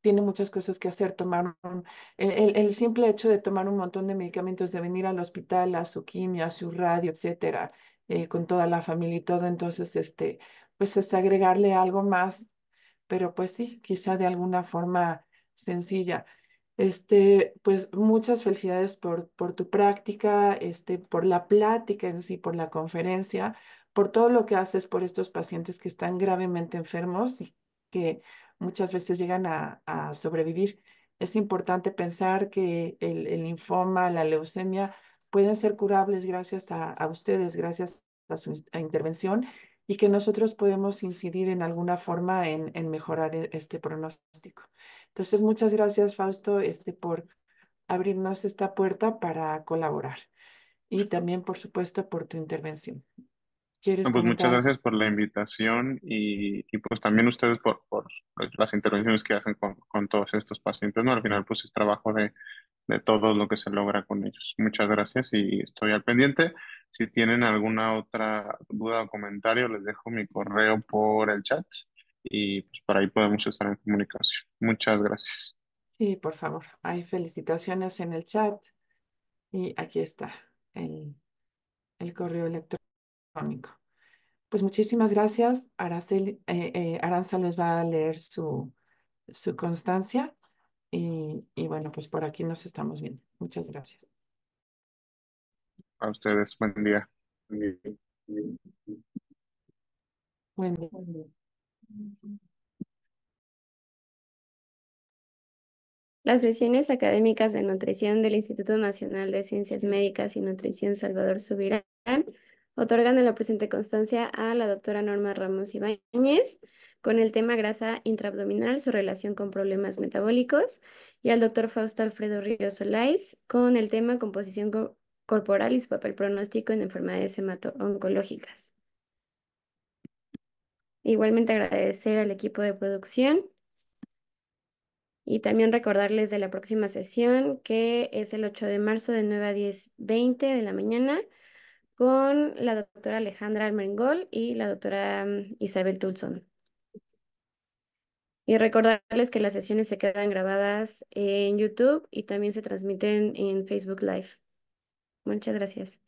tiene muchas cosas que hacer, el simple hecho de tomar un montón de medicamentos, de venir al hospital a su quimio, a su radio, etcétera, con toda la familia y todo, entonces, pues es agregarle algo más, pero pues sí, quizá de alguna forma sencilla. Pues muchas felicidades por tu práctica, por la plática en sí, por la conferencia, por todo lo que haces por estos pacientes que están gravemente enfermos y que muchas veces llegan a sobrevivir. Es importante pensar que el linfoma, la leucemia pueden ser curables gracias a ustedes, gracias a su intervención y que nosotros podemos incidir en alguna forma en mejorar este pronóstico. Entonces, muchas gracias, Fausto, por abrirnos esta puerta para colaborar y también, por supuesto, por tu intervención. ¿Quieres No, pues muchas comentar algo? gracias por la invitación y pues también ustedes por pues, las intervenciones que hacen con todos estos pacientes, ¿no? Al final pues es trabajo de todo lo que se logra con ellos. Muchas gracias y estoy al pendiente. Si tienen alguna otra duda o comentario, les dejo mi correo por el chat y pues por ahí podemos estar en comunicación. Muchas gracias. Sí, por favor. Hay felicitaciones en el chat y aquí está el, el correo electrónico. Pues muchísimas gracias. Aranza les va a leer su constancia y bueno, pues por aquí nos estamos viendo. Muchas gracias. A ustedes, buen día. Buen día. Las sesiones académicas de nutrición del Instituto Nacional de Ciencias Médicas y Nutrición Salvador Subirán otorgan en la presente constancia a la doctora Norma Ramos Ibáñez con el tema grasa intraabdominal, su relación con problemas metabólicos, y al doctor Fausto Alfredo Ríos Solais con el tema composición corporal y su papel pronóstico en enfermedades hemato-oncológicas. Igualmente agradecer al equipo de producción. Y también recordarles de la próxima sesión, que es el 8 de marzo de 9 a 10:20 de la mañana, con la doctora Alejandra Almengol y la doctora Isabel Tulson. Y recordarles que las sesiones se quedan grabadas en YouTube y también se transmiten en Facebook Live. Muchas gracias.